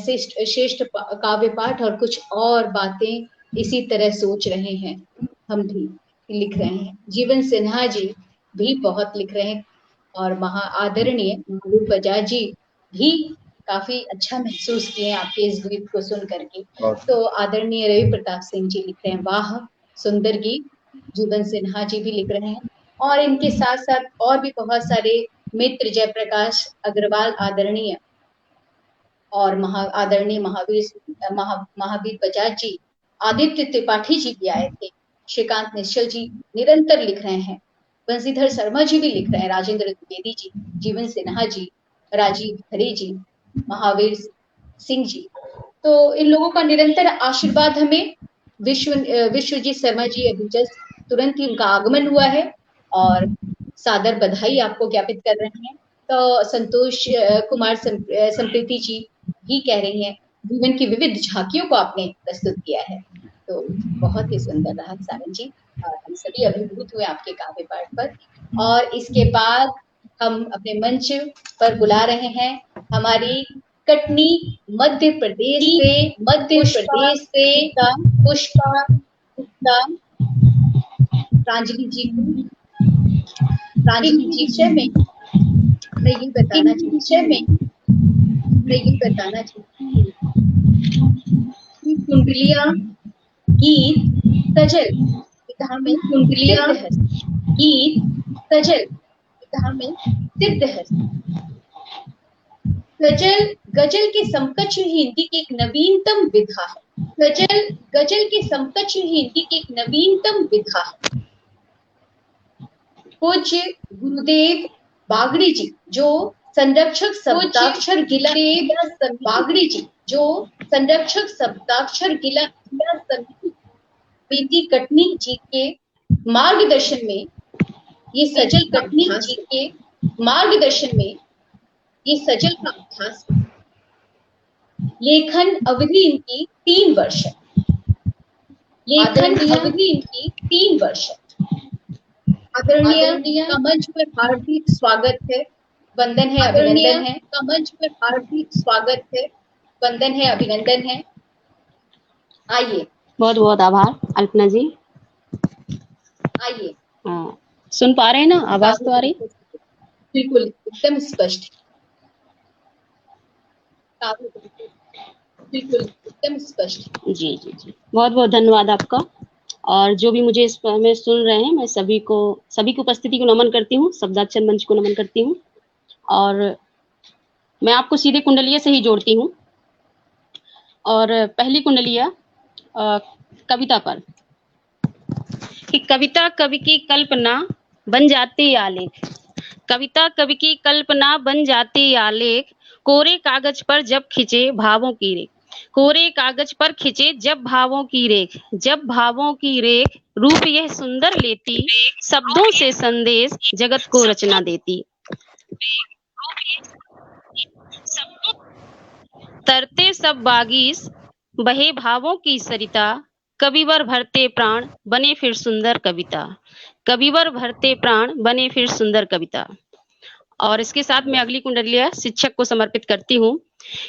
श्रेष्ठ काव्य पाठ और कुछ और बातें इसी तरह सोच रहे हैं, हम भी लिख रहे हैं। जीवन सिन्हा जी भी बहुत लिख रहे हैं और आदरणीय महावीर बजाज जी भी काफी अच्छा महसूस किए आपके इस गीत को सुन करके। तो आदरणीय रवि प्रताप सिंह जी लिख रहे हैं, वाह सुंदर गीत। जीवन सिन्हा जी भी लिख रहे हैं और इनके साथ साथ और भी बहुत सारे मित्र, जयप्रकाश अग्रवाल आदरणीय और आदरणीय महावीर बजाज जी, आदित्य त्रिपाठी जी भी आए थे। श्रीकांत निश्चल जी निरंतर लिख रहे हैं, बंसीधर शर्मा जी भी लिख रहे हैं, राजेंद्र द्विवेदी जी, जीवन सिन्हा जी, राजीव खरे जी, महावीर सिंह जी। तो इन लोगों का निरंतर आशीर्वाद हमें विश्वजीत शर्मा जी अभी जस्ट तुरंत ही उनका आगमन हुआ है और सादर बधाई आपको ज्ञापित कर रहे हैं। तो संतोष कुमार संप्रीति जी भी कह रही हैं, जीवन की विविध झांकियों को आपने प्रस्तुत किया है। तो बहुत ही सुंदर रहा सारन जी, हम सभी अभिभूत हुए आपके काव्य पाठ पर। और इसके बाद हम अपने मंच पर बुला रहे हैं हमारी कटनी मध्य प्रदेश से पुष्पा प्रांजलि जी को। प्रांजलि जी विषय में मैं ये बताना चाहती हूँ कि कुंडलियाँ गीत सजल विधा में कुंडलियाँ गीत सजल विधा में सिद्ध है। गजल के समकक्ष हिंदी की एक नवीनतम विधा है। गजल के समकक्ष हिंदी की एक नवीनतम विधा है। पूज्य गुरुदेव बागड़ी जी जो संरक्षक शब्दाक्षर गिला बागड़ी जी जो संरक्षक शब्दाक्षर गिला प्रीति कटनी जी के मार्गदर्शन में ये सजल कटनी जी के मार्गदर्शन में ये सजल का अभ्यास। लेखन अवधि इनकी 3 वर्ष है। आदरणीय का मंच पर हार्दिक स्वागत है, वंदन है, अभिनंदन है। का मंच पर हार्दिक स्वागत है, वंदन है, अभिनंदन है। आइए। बहुत बहुत आभार अल्पना जी। आइए। सुन पा रहे हैं ना, आवाज तो आ रही? बिल्कुल एकदम स्पष्ट। बिल्कुल एकदम स्पष्ट। जी जी जी, बहुत बहुत धन्यवाद आपका। और जो भी मुझे इस में सुन रहे हैं, मैं सभी की उपस्थिति को नमन करती हूँ, शब्दाक्षर मंच को नमन करती हूँ। और मैं आपको सीधे कुंडलिया से ही जोड़ती हूँ। और पहली कुंडलिया कविता पर, कि कविता कवि की कल्पना बन जाती आलेख। कविता कवि की कल्पना बन जाती आलेख, कोरे कागज पर जब खिंचे भावों की रेख। कोरे कागज पर खिंचे जब भावों की रेख, जब भावों की रेख रूप यह सुंदर लेती, शब्दों से संदेश जगत को रचना देती। तरते सब बागीस बहे भावों की सरिता, कविवर भरते प्राण बने फिर सुंदर कविता। कविवर भरते प्राण बने फिर सुंदर कविता। और इसके साथ मैं अगली कुंडलिया शिक्षक को समर्पित करती हूँ,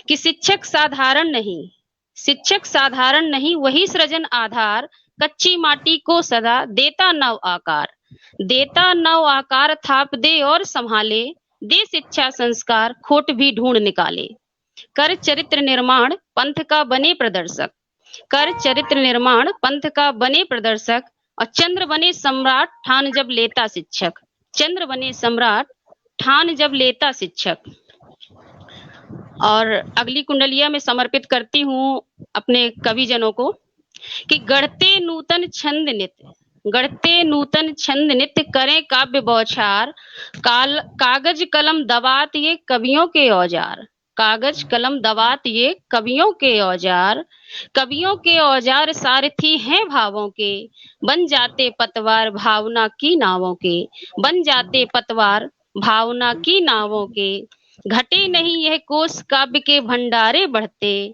कि शिक्षक साधारण नहीं वही सृजन आधार, कच्ची माटी को सदा देता नव आकार। देता नव आकार थाप दे और संभाले, दे शिक्षा संस्कार खोट भी ढूंढ निकाले। कर चरित्र निर्माण पंथ का बने प्रदर्शक। कर चरित्र निर्माण पंथ का बने प्रदर्शक, और चंद्र बने सम्राट ठान जब लेता शिक्षक। चंद्र बने सम्राट ठान जब लेता शिक्षक। और अगली कुंडलिया में समर्पित करती हूँ अपने कविजनों को, कि गढ़ते नूतन छंद नित्य करें काव्य बौछार, कागज कलम दवात ये कवियों के औजार। कागज कलम दवात ये कवियों के औजार। कवियों के औजार सारथी हैं भावों के, बन जाते पतवार भावना की नावों के। बन जाते पतवार भावना की नावों के। घटे नहीं यह कोश काव्य के भंडारे बढ़ते।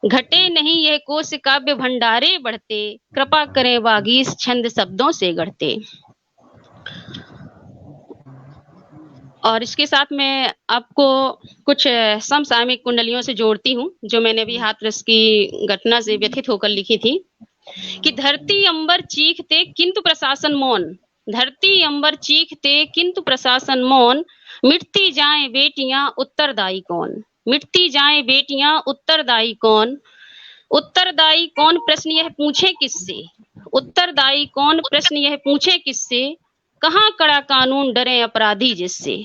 घटे नहीं यह कोश काव्य भंडारे बढ़ते, कृपा करें वागीश छंद शब्दों से गढ़ते। और इसके साथ मैं आपको कुछ समसामयिक कुंडलियों से जोड़ती हूँ, जो मैंने भी हाथरस की घटना से व्यथित होकर लिखी थी, कि धरती अंबर चीखते किंतु प्रशासन मौन। धरती अंबर चीखते किंतु प्रशासन मौन, मिटती जाएं बेटियां उत्तरदायी कौन। मिटती जाएं बेटियां उत्तरदायी कौन। उत्तरदायी कौन प्रश्न यह पूछे किससे। उत्तरदायी कौन प्रश्न यह पूछे किससे, कहाँ कड़ा कानून डरे अपराधी जिससे।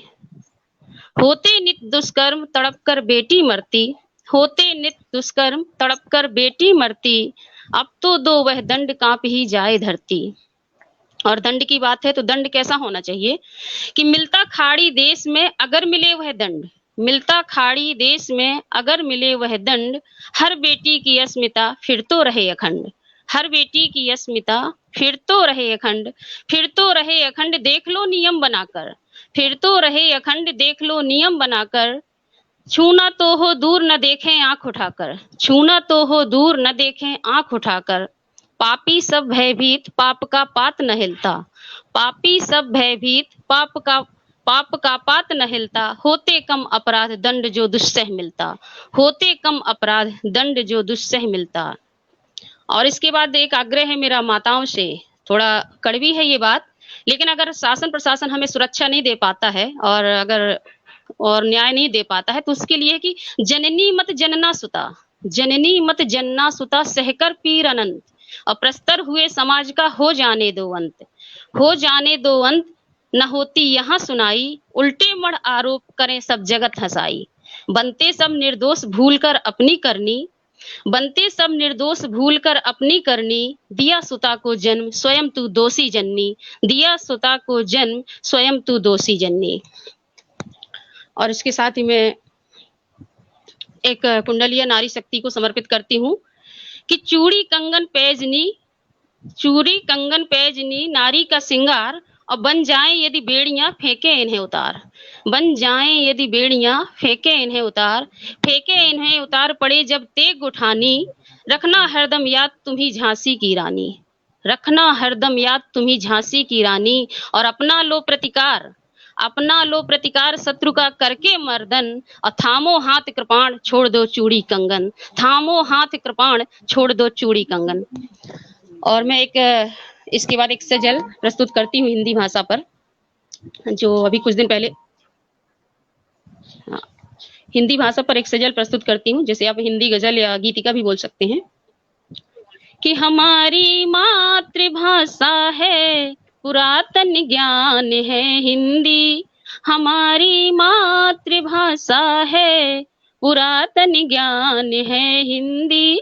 होते नित दुष्कर्म तड़प कर बेटी मरती। होते नित दुष्कर्म तड़प कर बेटी मरती, अब तो दो वह दंड कांप ही जाए धरती। और दंड की बात है तो दंड कैसा होना चाहिए, कि मिलता खाड़ी देश में अगर मिले वह दंड। मिलता खाड़ी देश में अगर मिले वह दंड, हर बेटी की अस्मिता फिर तो रहे अखंड। हर बेटी की अस्मिता फिर तो रहे अखंड। फिर तो रहे अखंड देख लो नियम बनाकर। फिर तो रहे अखंड देख लो नियम बनाकर, छूना तो हो दूर न देखें आंख उठाकर। छूना तो हो दूर न देखें आंख उठाकर, पापी सब भयभीत पाप का पात न हिलता। पापी सब भयभीत पाप का पात न हिलता, होते कम अपराध दंड जो दुस्सह मिलता। होते कम अपराध दंड जो दुस्सह मिलता। और इसके बाद एक आग्रह है मेरा माताओं से, थोड़ा कड़वी है ये बात, लेकिन अगर शासन प्रशासन हमें सुरक्षा नहीं दे पाता है, और अगर और न्याय नहीं दे पाता है, तो उसके लिए है कि जननी मत जनना सुता, जननी मत जनना सुता सहकर पीर अनंत, और प्रस्तर हुए समाज का हो जाने दो अंत, हो जाने दो अंत, न होती यहाँ सुनाई, उल्टे मढ़ आरोप करें सब जगत हंसाई, बनते सब निर्दोष भूल कर अपनी करनी, बनते सब निर्दोष भूल कर अपनी करनी, दिया सुता को जन्म स्वयं तू दोषी जननी, दिया सुता को जन्म स्वयं तू दोषी जननी। और इसके साथ ही मैं एक कुंडलीय नारी शक्ति को समर्पित करती हूँ कि चूड़ी कंगन पैजनी, चूड़ी कंगन पैजनी नारी का सिंगार, और बन जाएं यदि बेड़ियां फेंके इन्हें उतार, बन जाएं यदि बेड़ियां फेंके इन्हें उतार, फेंके इन्हें उतार पड़े जब तेग उठानी, रखना हरदम याद तुम्ही झांसी की रानी, रखना हरदम याद तुम्ही झांसी की रानी, और अपना लो प्रतिकार, अपना लो प्रतिकार शत्रु का करके मर्दन, और थामो हाथ कृपाण छोड़ दो चूड़ी कंगन, थामो हाथ कृपाण छोड़ दो चूड़ी कंगन। और मैं एक इसके बाद एक सजल प्रस्तुत करती हूँ हिंदी भाषा पर, जो अभी कुछ दिन पहले हिंदी भाषा पर एक सजल प्रस्तुत करती हूँ, जैसे आप हिंदी गजल या गीतिका भी बोल सकते हैं। कि हमारी मातृभाषा है पुरातन ज्ञान है हिंदी, हमारी मातृभाषा है पुरातन ज्ञान है हिंदी,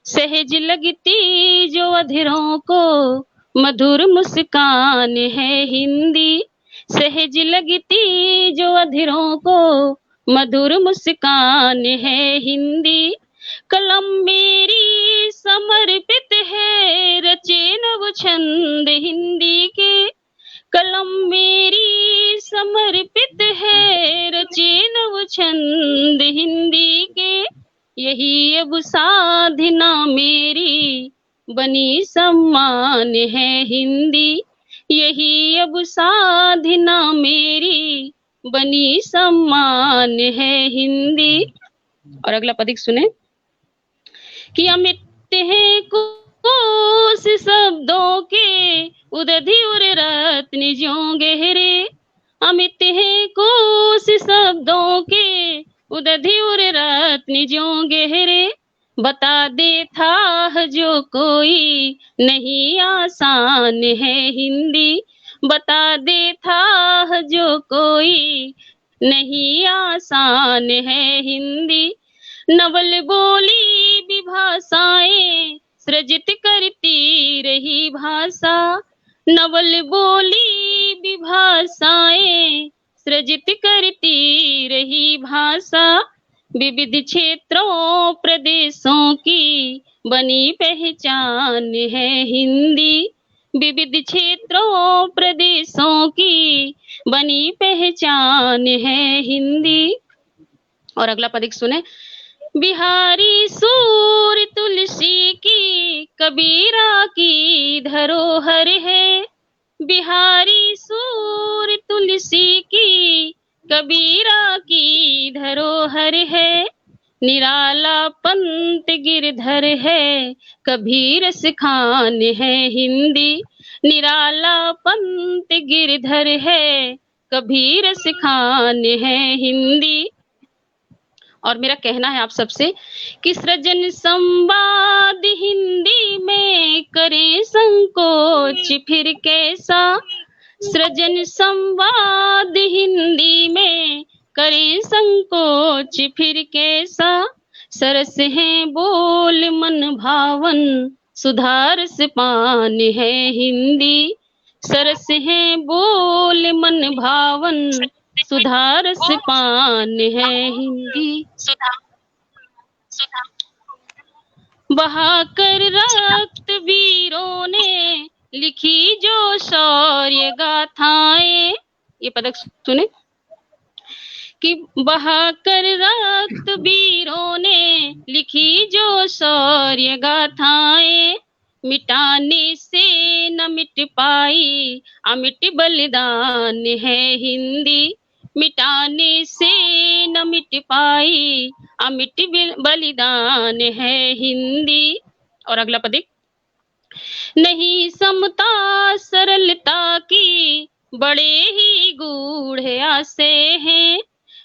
सहज लगती जो अधरों को मधुर मुस्कान है हिंदी, सहज लगती जो अधरों को मधुर मुस्कान है हिंदी, कलम मेरी समर्पित है रचे नव छंद हिंदी के, कलम मेरी समर्पित है रचे नव छंद हिंदी के, यही अब साधना मेरी बनी सम्मान है हिंदी, यही अब साधना मेरी बनी सम्मान है हिंदी। और अगला पदिक सुने कि अमित है कोश शब्दों के उदधि उर रत्न ज्यों गहरे, अमित है कोश शब्दों के उदधि उर रत्न ज्यों गहरे, बता दे था जो कोई नहीं आसान है हिंदी, बता दे था जो कोई नहीं आसान है हिंदी, नवल बोली विभाषाएं सृजित करती रही भाषा, नवल बोली विभाषाएं सृजित करती रही भाषा, विविध क्षेत्रों प्रदेशों की बनी पहचान है हिंदी, विविध क्षेत्रों प्रदेशों की बनी पहचान है हिंदी। और अगला पदिक सुने, बिहारी सूर तुलसी की कबीरा की धरोहर है, बिहारी सूर तुलसी की कबीरा की धरोहर है, निराला पंत गिरधर है कबीर सिखान है हिंदी, निराला पंत गिरधर है कबीर सिखान है हिंदी। और मेरा कहना है आप सबसे कि सृजन संवाद हिंदी में करें संकोच फिर कैसा, सृजन संवाद हिंदी में करें संकोच फिर कैसा, सरस है बोल मन भावन सुधार से पान है हिंदी, सरस है बोल मन भावन सुधार से पान है हिंदी, बहाकर रक्त वीरों ने लिखी जो शौर्य गाथाएं, ये पदक सुने कि बहाकर रक्त वीरों ने लिखी जो शौर्य गाथाएं, मिटाने से न मिट पाई अमिट बलिदान है हिंदी, मिटाने से न मिट पाई अमिट बलिदान है हिंदी। और अगला पदिक, नहीं समता सरलता की बड़े ही गूढ़ आसे हैं,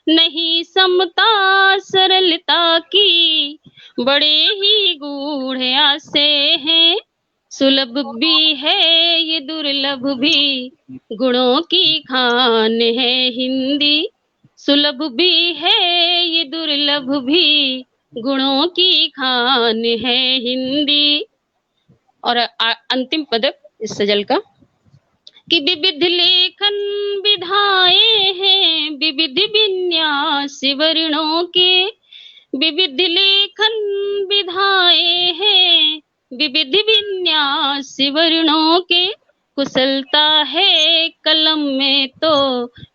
नहीं समता सरलता की, बड़े ही गूढ़ आसे हैं। सुलभ भी है ये दुर्लभ भी, गुणों की खान है हिंदी। सुलभ भी है ये दुर्लभ भी, गुणों की खान है हिंदी। और अंतिम पदक इस सजल का कि विविध लेखन विधाएं हैं, विविध विन्यास वर्णों के। विविध लेखन विधाएं हैं, विविध विन्यास वर्णों के। कुशलता है कलम में तो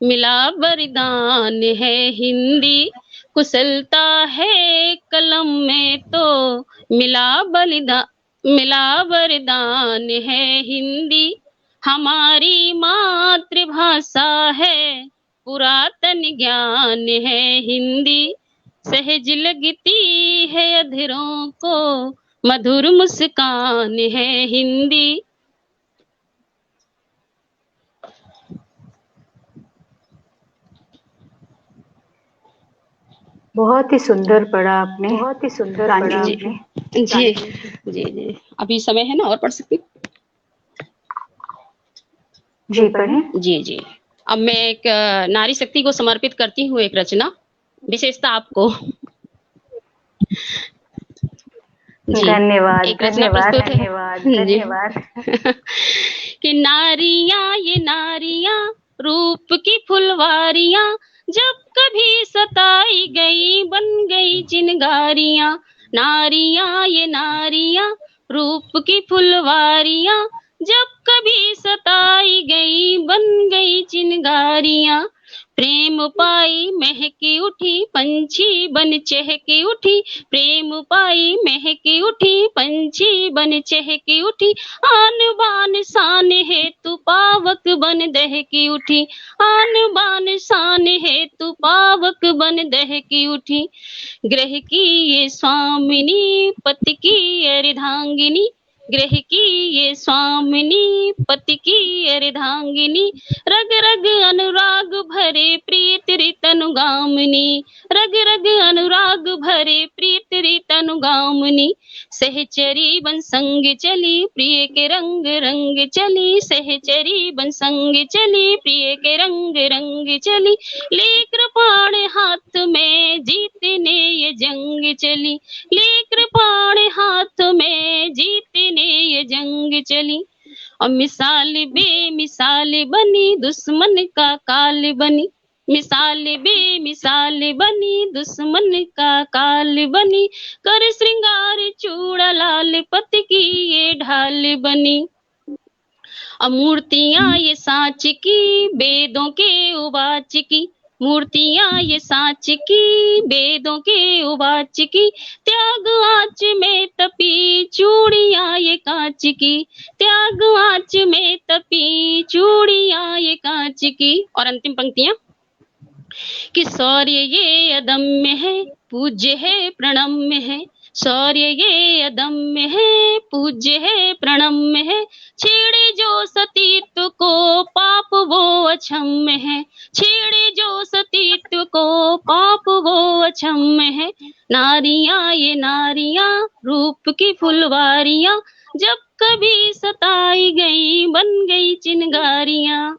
मिला वरदान है हिंदी। कुशलता है कलम में तो मिला वरदान है हिंदी। हमारी मातृभाषा है, पुरातन ज्ञान है हिंदी। सहज लगती है अधरों को, मधुर मुस्कान है हिंदी। बहुत ही सुंदर पढ़ा आपने, बहुत ही सुंदर पढ़ा जी आपने। जी जी जी। अभी समय है ना, और पढ़ सकती? जी पढ़ें। जी जी। अब मैं एक नारी शक्ति को समर्पित करती हूँ एक रचना, विशेषता आपको। धन्यवाद, एक रचना प्रस्तुत है। धन्यवाद, धन्यवाद। कि नारियां ये नारियां रूप की फुलवारियां, जब कभी सताई गई बन गई चिनगारियां। नारियां ये नारियां रूप की फुलवारियां, जब कभी सताई गई बन गई चिनगारियां। प्रेम पाई महकी उठी पंछी बन चहकी उठी, प्रेम पाई महकी उठी पंछी बन चहकी उठी। आन बान शान है तू पावक बन दहकी उठी, आन बान शान है तू पावक बन दहकी उठी। ग्रह की ये स्वामिनी पति की अर्धांगिनी, ग्रह की ये स्वामिनी पति की अर्धांगिनी। रग रग अनुराग भरे प्रीत रितनुगामिनी, रग रग अनुराग भरे प्रीत रितनुगामिनी। सहचरी बन संग चली प्रिय के रंग रंग चली, सहचरी बन संग चली प्रिय के रंग रंग चली। ले कृपाण हाथ में जीतने ये जंग चली, ले कृपाण हाथ में जीतने ये जंग चली। और मिसाल बेमिसाल बनी दुश्मन का काल बनी, मिसाल बेमिसाल बनी दुश्मन का काल बनी। कर श्रृंगार चूड़ा लाल पति की ये ढाल बनी। मूर्तियां ये सांच की वेदों के उवाच की, मूर्तियां ये सांच की वेदों के उवाच की। त्याग आंच में तपी चूड़ियां ये कांच की, त्याग आंच में तपी चूड़ियां ये कांच की। और अंतिम पंक्तियां कि शौर्य ये अदम्य है पूज्य है प्रणम्य है, शौर्य ये अदम्य है पूज्य है प्रणम्य है। छेड़े जो सतीत्व को पाप वो अक्षम्य है, छेड़े जो सतीत्व को पाप वो अक्षम्य है। नारियां ये नारियां रूप की फुलवारियां, जब कभी सताई गई बन गई चिनगारियां।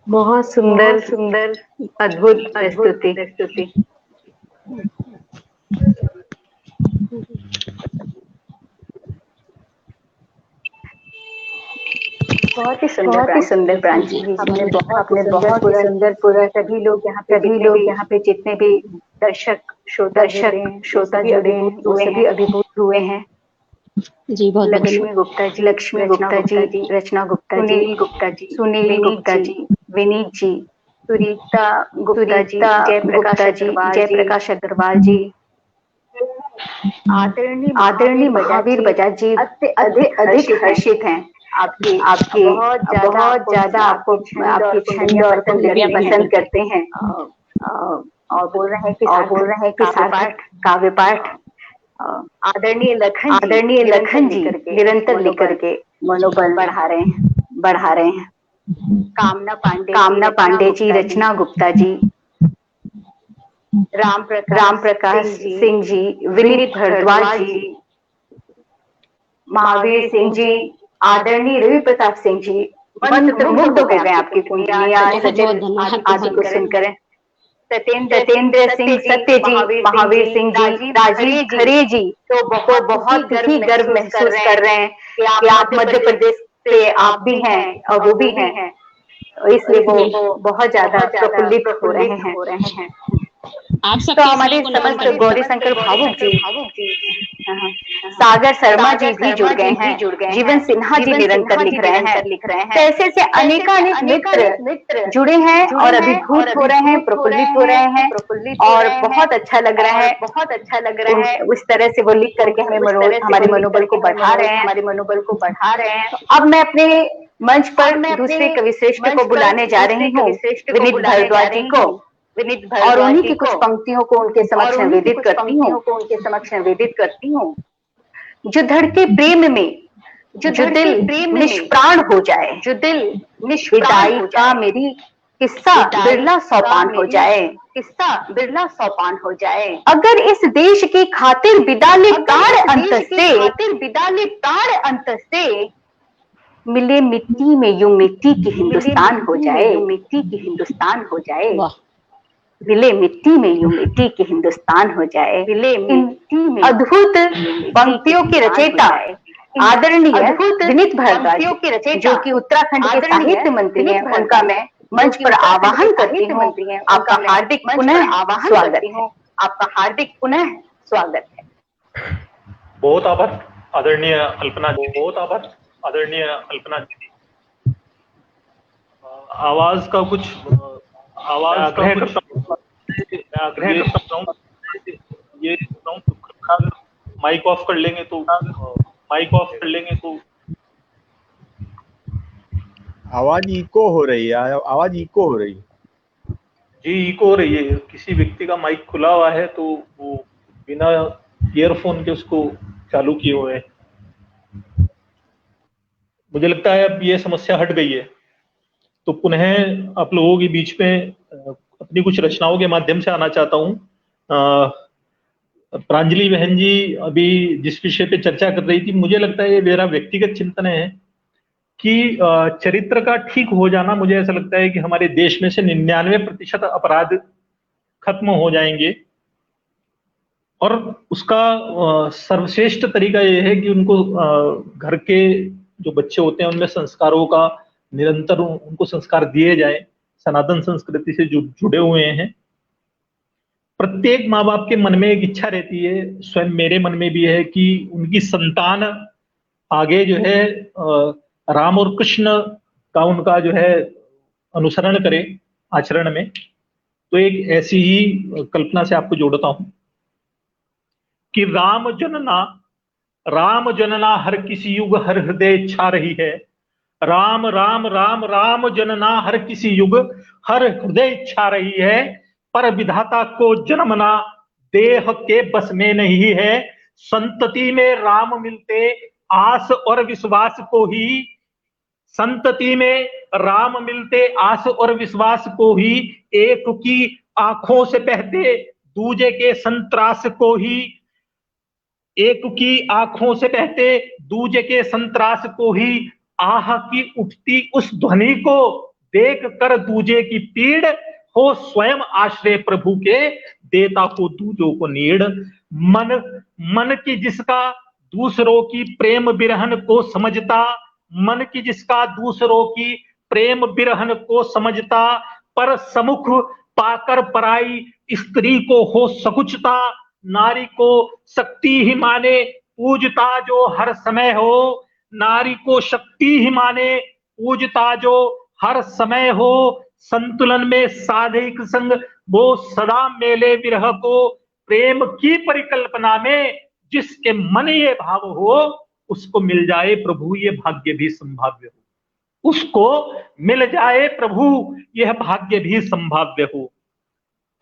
बहुत सुंदर सुंदर अद्भुत प्रस्तुति। बहुत ही सुंदर प्रांची। आपने बहुत ही सुंदर पूरा सभी लोग यहाँ पे जितने भी दर्शक श्रोता जुड़े हैं वो सभी अभिभूत हुए हैं। जी बहुत लक्ष्मी गुप्ता जी, रचना गुप्ता जी, सुनील गुप्ता जी, विनीत जी, सुरीता गुप्ता जी, जयप्रकाश अग्रवाल जी, आदरणीय महावीर बजाज जी अधिक हर्षित हैं आपकी बहुत ज्यादा आपको आपकी छंद और पल्लवियां पसंद करते हैं और बोल रहे हैं कि काव्य पाठ आदरणीय लखन जी निरंतर लेकर के मनोबल बढ़ा रहे हैं। कामना पांडे जी, रचना गुप्ता जी, राम प्रकाश सिंह जी, विनीत भारद्वाज जी, महावीर सिंह जी, आदरणीय रवि प्रताप सिंह जी, मंत्र मुग्ध हो गए आपकी कुंडलियां आदि को सुनकर। सत्येंद्र सिंह सत्य जी, महावीर सिंह जी, राजीव खरे जी तो बहुत ही गर्व महसूस कर रहे हैं कि आप मध्य प्रदेश से आप भी हैं और वो भी हैं, इसलिए वो बहुत ज्यादा प्रफुल्लित हो रहे हैं। आप सब तो हमारे समस्त गौरी शंकर भावुक जी, सागर शर्मा जी भी जुड़ गए हैं, जीवन सिन्हा जी निरंतर लिख रहे हैं। तो ऐसे अनेकानेक मित्र जुड़े हैं और अभिभूत हो रहे हैं, प्रफुल्लित हो रहे हैं और बहुत अच्छा लग रहा है। उस तरह से वो लिख करके हमारे मनोबल को बढ़ा रहे हैं। अब मैं अपने मंच पर दूसरे कवि श्रेष्ठ को बुलाने जा रही हूँ, विनीत भारद्वाज जी को, और उन्हीं की कुछ पंक्तियों को उनके समक्ष निवेदित करती हूँ। जो धड़के प्रेम में, जो दिल निष्प्राण हो जाए, विदाई का मेरी किस्सा बिरला सौपान हो जाए। अगर इस देश की खातिर विदा ले अंत से मिले मिट्टी में यूं मिट्टी की हिंदुस्तान हो जाए। मिले मिट्टी में यूं मिट्टी की हिंदुस्तान हो जाए। इन अद्भुत पंक्तियों के रचयिता आदरणीय विनीत भारद्वाज जो कि उत्तराखंड के साहित्य मंत्री हैं, उनका मैं मंच पर आवाहन करती हूँ। आपका हार्दिक पुनः स्वागत है। बहुत आभार आदरणीय अल्पना जी। आवाज का कुछ आग्रह करता हूँ, ये माइक ऑफ कर लेंगे तो आवाज इको हो रही है। जी, इको हो रही है। किसी व्यक्ति का माइक खुला हुआ है तो वो बिना ईयरफोन के उसको चालू किए हुए है। मुझे लगता है अब ये समस्या हट गई है, तो पुनः आप लोगों के बीच में अपनी कुछ रचनाओं के माध्यम से आना चाहता हूँ। प्रांजलि बहन जी अभी जिस विषय पे चर्चा कर रही थी, मुझे लगता है ये मेरा व्यक्तिगत चिंतन है कि चरित्र का ठीक हो जाना, मुझे ऐसा लगता है कि हमारे देश में से 99% अपराध खत्म हो जाएंगे। और उसका सर्वश्रेष्ठ तरीका यह है कि उनको घर के जो बच्चे होते हैं उनमें संस्कारों का निरंतर उनको संस्कार दिए जाए, सनातन संस्कृति से जुड़े हुए हैं। प्रत्येक माँ बाप के मन में एक इच्छा रहती है, स्वयं मेरे मन में भी है कि उनकी संतान आगे जो है राम और कृष्ण का उनका जो है अनुसरण करे आचरण में। तो एक ऐसी ही कल्पना से आपको जोड़ता हूं कि राम जनना हर किसी युग हर हृदय इच्छा रही है। राम राम राम राम जनना हर किसी युग हर हृदय इच्छा रही है, पर विधाता को जन्मना देह के बस में नहीं है। संतति में राम मिलते आस और विश्वास को ही, संतति में राम मिलते आस और विश्वास को ही, एक की आंखों से बहते दूजे के संत्रास को ही, एक की आंखों से बहते दूजे के संत्रास को ही, आह की उठती उस ध्वनि को देख कर दूजे की पीड़, हो स्वयं आश्रय प्रभु के देता को दूजों को नीड़। मन की जिसका दूसरों की प्रेम बिरहन को समझता, मन की जिसका दूसरों की प्रेम बिरहन को समझता, पर समुख पाकर पराई स्त्री को हो सकुचता, नारी को शक्ति ही माने पूजता जो हर समय हो, नारी को शक्ति ही माने पूजता जो हर समय हो। संतुलन में साधिक संग वो सदा मेले विरह को, प्रेम की परिकल्पना में जिसके मन ये भाव हो, उसको मिल जाए प्रभु ये भाग्य भी संभाव्य हो। उसको मिल जाए प्रभु यह भाग्य भी संभाव्य हो।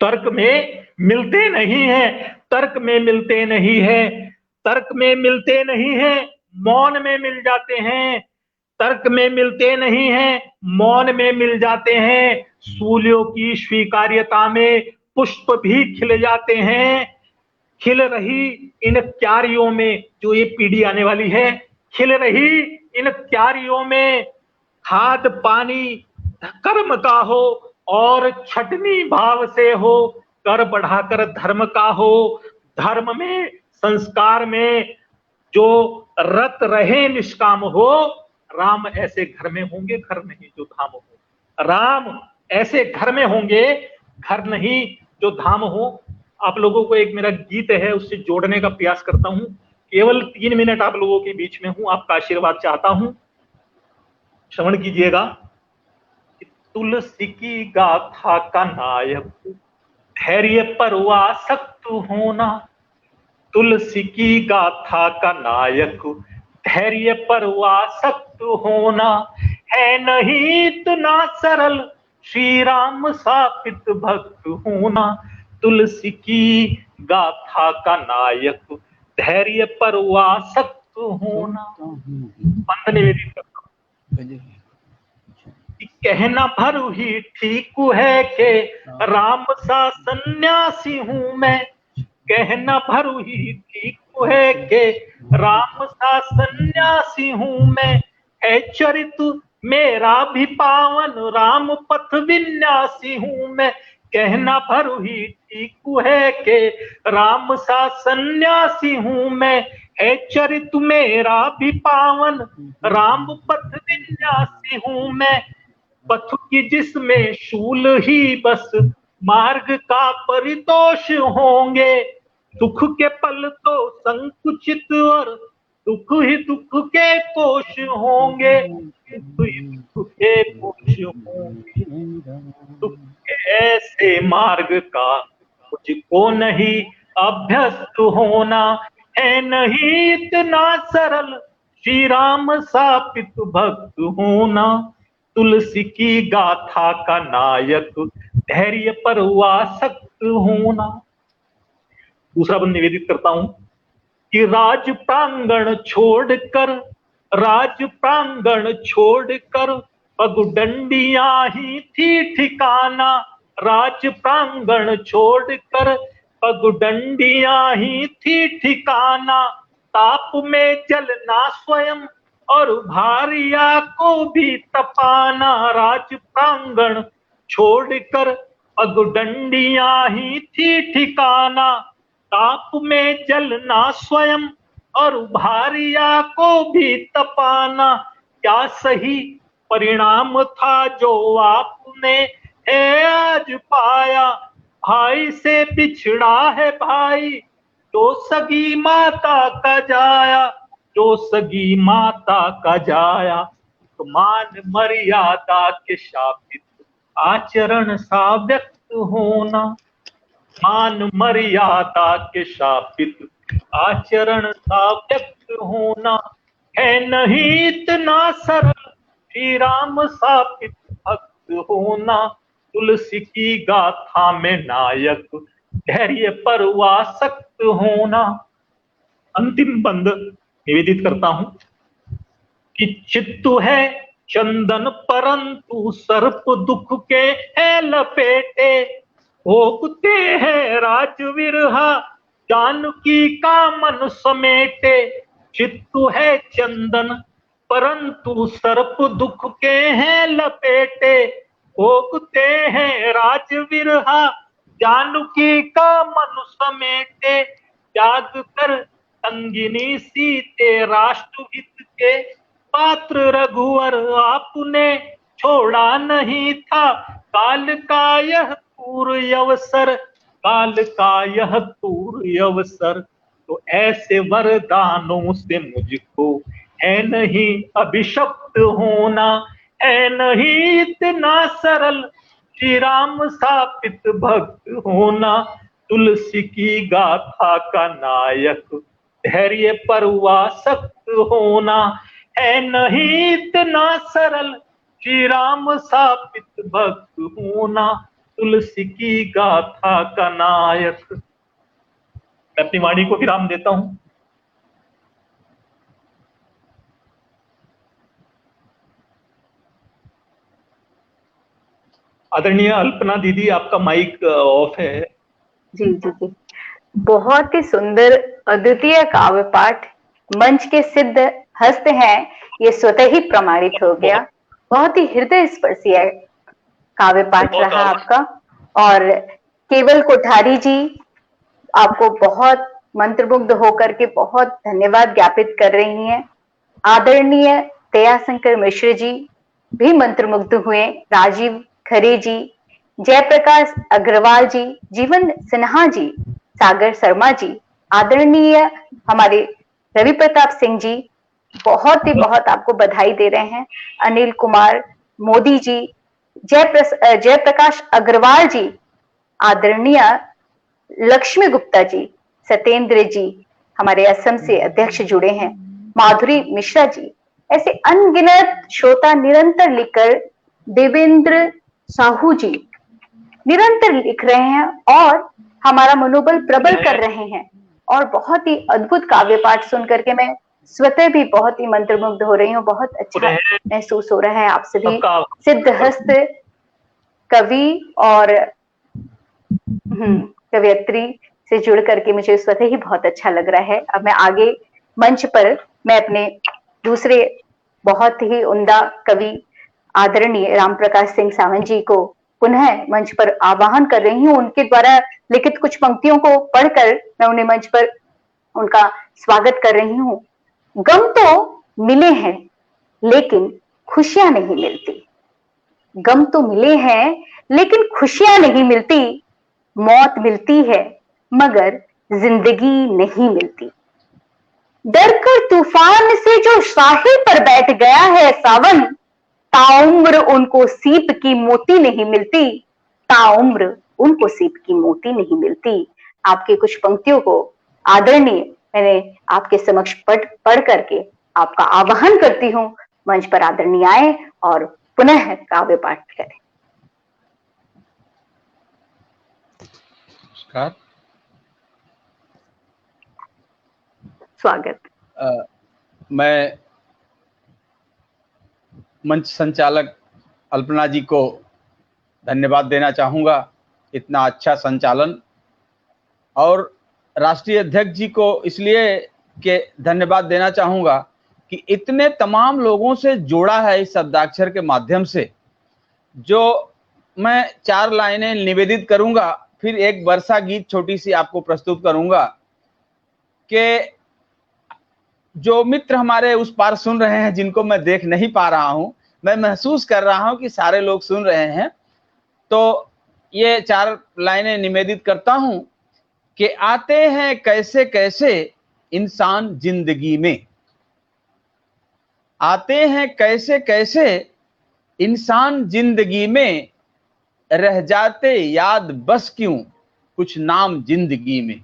तर्क में मिलते नहीं है, तर्क में मिलते नहीं है, तर्क में मिलते नहीं है, मौन में मिल जाते हैं। तर्क में मिलते नहीं हैं, मौन में मिल जाते हैं। सूलियों की स्वीकार्यता में पुष्प भी खिल जाते हैं। खिल रही इन क्यारियों में, जो ये पीढ़ी आने वाली है, खिल रही इन क्यारियों में खाद पानी कर्म का हो और छटनी भाव से हो, कर बढ़ाकर धर्म का हो। धर्म में, संस्कार में जो रत रहे निष्काम हो, राम ऐसे घर में होंगे, घर नहीं जो धाम हो। राम ऐसे घर में होंगे, घर नहीं जो धाम हो। आप लोगों को एक मेरा गीत है, उससे जोड़ने का प्रयास करता हूं। केवल 3 मिनट आप लोगों के बीच में हूं, आपका आशीर्वाद चाहता हूं, श्रवण कीजिएगा। तुलसी की गाथा का नायक, धैर्य पर आसक्त होना। तुलसी की गाथा का नायक, धैर्य पर आसक्त होना। है नहीं इतना सरल, श्री राम सापित भक्त होना। तुलसी की गाथा का नायक, धैर्य पर आसक्त होना। पंथ निवेदित करता हूं। कहना भर ही ठीक है के राम सा सन्यासी हूं मैं। कहना भर ही ठीक है के राम सा सन्यासी हूं मैं। है चरित मेरा भी पावन, राम पथ विन्यासी हूं मैं। कहना भर ही ठीक है के राम सा सन्यासी हूं मैं। है चरित मेरा भी पावन, राम पथ विन्यासी हूं मैं। पथ की जिसमें शूल ही बस, मार्ग का परितोष होंगे। दुख के पल तो संकुचित और दुख ही दुख के कोश होंगे। दुख ही दुख के कोश होंगे। दुख के ऐसे मार्ग का मुझको नहीं अभ्यस्त होना। है नहीं इतना सरल, श्री राम सापित भक्त होना। तुलसी की गाथा का नायक, धैर्य पर आसक्त होना। दूसरा बंद निवेदित करता हूं कि राज प्रांगण छोड़कर, राज प्रांगण छोड़कर पगडंडियां ही थी ठिकाना। राज प्रांगण छोड़कर पगडंडियां ही थी ठिकाना। ताप में जलना स्वयं और भारिया को भी तपाना। राज प्रांगण छोड़कर पगडंडियां ही थी ठिकाना। ताप में जलना स्वयं और भारिया को भी तपाना। क्या सही परिणाम था जो आपने है आज पाया। भाई से बिछड़ा है भाई, जो सगी माता का जाया। जो सगी माता का जाया, तो मान मर्यादा के शापित आचरण सा व्यक्त होना। मान मर्यादा के शापित आचरण सा व्यक्त होना। है नहीं इतना सरल, श्री राम सापित भक्त होना। तुलसी की गाथा में नायक, धैर्य पर आसक्त होना। अंतिम बंद निवेदित करता हूं कि चित्तु है चंदन परंतु सर्प दुख के है लपेटे। भोगते हैं राज विरहा, जानकी का मन समेटे। चित्तु है चंदन परंतु सर्प दुख के हैं लपेटे। भोगते हैं राज विरहा, जानकी का मन समेटे। त्याग कर अंगिनी सीते राष्ट्र हित के पात्र रघुवर आपने छोड़ा नहीं था। काल का यह पूर्व अवसर, काल का यह पूर्व अवसर। तो ऐसे वरदानों से मुझको है नहीं अभिशप्त होना। है नहीं इतना सरल, श्री राम सापित भक्त होना। तुलसी की गाथा का नायक, धैर्य पर आसक्त होना। है नहीं इतना सरल, श्री राम सापित भक्त होना। तुलसी की गाथा का नायक। मैं अपनी वाणी को विराम देता हूं। आदरणीय अल्पना दीदी, आपका माइक ऑफ है। जी जी जी, बहुत ही सुंदर अद्वितीय काव्य पाठ, मंच के सिद्ध हस्त हैं, ये स्वतः ही प्रमाणित हो गया। बहुत ही हृदय स्पर्शी है काव्य पाठ रहा आपका। और केवल कोठारी जी, आपको बहुत मंत्रमुग्ध होकर के बहुत धन्यवाद ज्ञापित कर रही हैं। आदरणीय दयाशंकर मिश्र जी भी मंत्रमुग्ध हुए, राजीव खरे जी, जयप्रकाश अग्रवाल जी, जीवन सिन्हा जी, सागर शर्मा जी, आदरणीय हमारे रवि प्रताप सिंह जी, बहुत आपको बधाई दे रहे हैं। अनिल कुमार मोदी जी, जयप्रकाश अग्रवाल जी, आदरणीय लक्ष्मी गुप्ता जी, सत्येंद्र जी हमारे असम से अध्यक्ष जुड़े हैं, माधुरी मिश्रा जी, ऐसे अनगिनत श्रोता निरंतर लिखकर, देवेंद्र साहू जी निरंतर लिख रहे हैं और हमारा मनोबल प्रबल कर रहे हैं। और बहुत ही अद्भुत काव्य पाठ सुन करके मैं स्वतः भी बहुत ही मंत्रमुग्ध हो रही हूँ। बहुत अच्छा महसूस हो रहा है आप सभी सिद्धहस्त कवि और कवियत्री से जुड़ करके मुझे स्वतः ही बहुत अच्छा लग रहा है। अब मैं आगे मंच पर मैं अपने दूसरे बहुत ही उम्दा कवि आदरणीय राम प्रकाश सिंह सावंत जी को पुनः मंच पर आवाहन कर रही हूँ। उनके द्वारा लिखित कुछ पंक्तियों को पढ़कर मैं उन्हें मंच पर उनका स्वागत कर रही हूँ। गम तो मिले हैं लेकिन खुशियां नहीं मिलती, गम तो मिले हैं लेकिन खुशियां नहीं मिलती, मौत मिलती है मगर जिंदगी नहीं मिलती। डर कर तूफान से जो साहिल पर बैठ गया है सावन, ताउम्र उनको सीप की मोती नहीं मिलती, ताउम्र उनको सीप की मोती नहीं मिलती। आपके कुछ पंक्तियों को आदरणीय मैंने आपके समक्ष पढ़ करके आपका आवाहन करती हूँ, मंच पर आदरणीय आए और पुनः काव्य पाठ करें। नमस्कार, स्वागत। मैं मंच संचालक अल्पना जी को धन्यवाद देना चाहूँगा, इतना अच्छा संचालन, और राष्ट्रीय अध्यक्ष जी को इसलिए के धन्यवाद देना चाहूँगा कि इतने तमाम लोगों से जोड़ा है इस शब्दाक्षर के माध्यम से। जो मैं 4 लाइनें निवेदित करूँगा, फिर एक वर्षा गीत छोटी सी आपको प्रस्तुत करूँगा कि जो मित्र हमारे उस पार सुन रहे हैं, जिनको मैं देख नहीं पा रहा हूं, मैं महसूस कर रहा हूं कि सारे लोग सुन रहे हैं। तो ये 4 लाइनें निवेदित करता हूं कि आते हैं कैसे कैसे इंसान जिंदगी में, आते हैं कैसे कैसे इंसान जिंदगी में, रह जाते याद बस क्यों कुछ नाम जिंदगी में।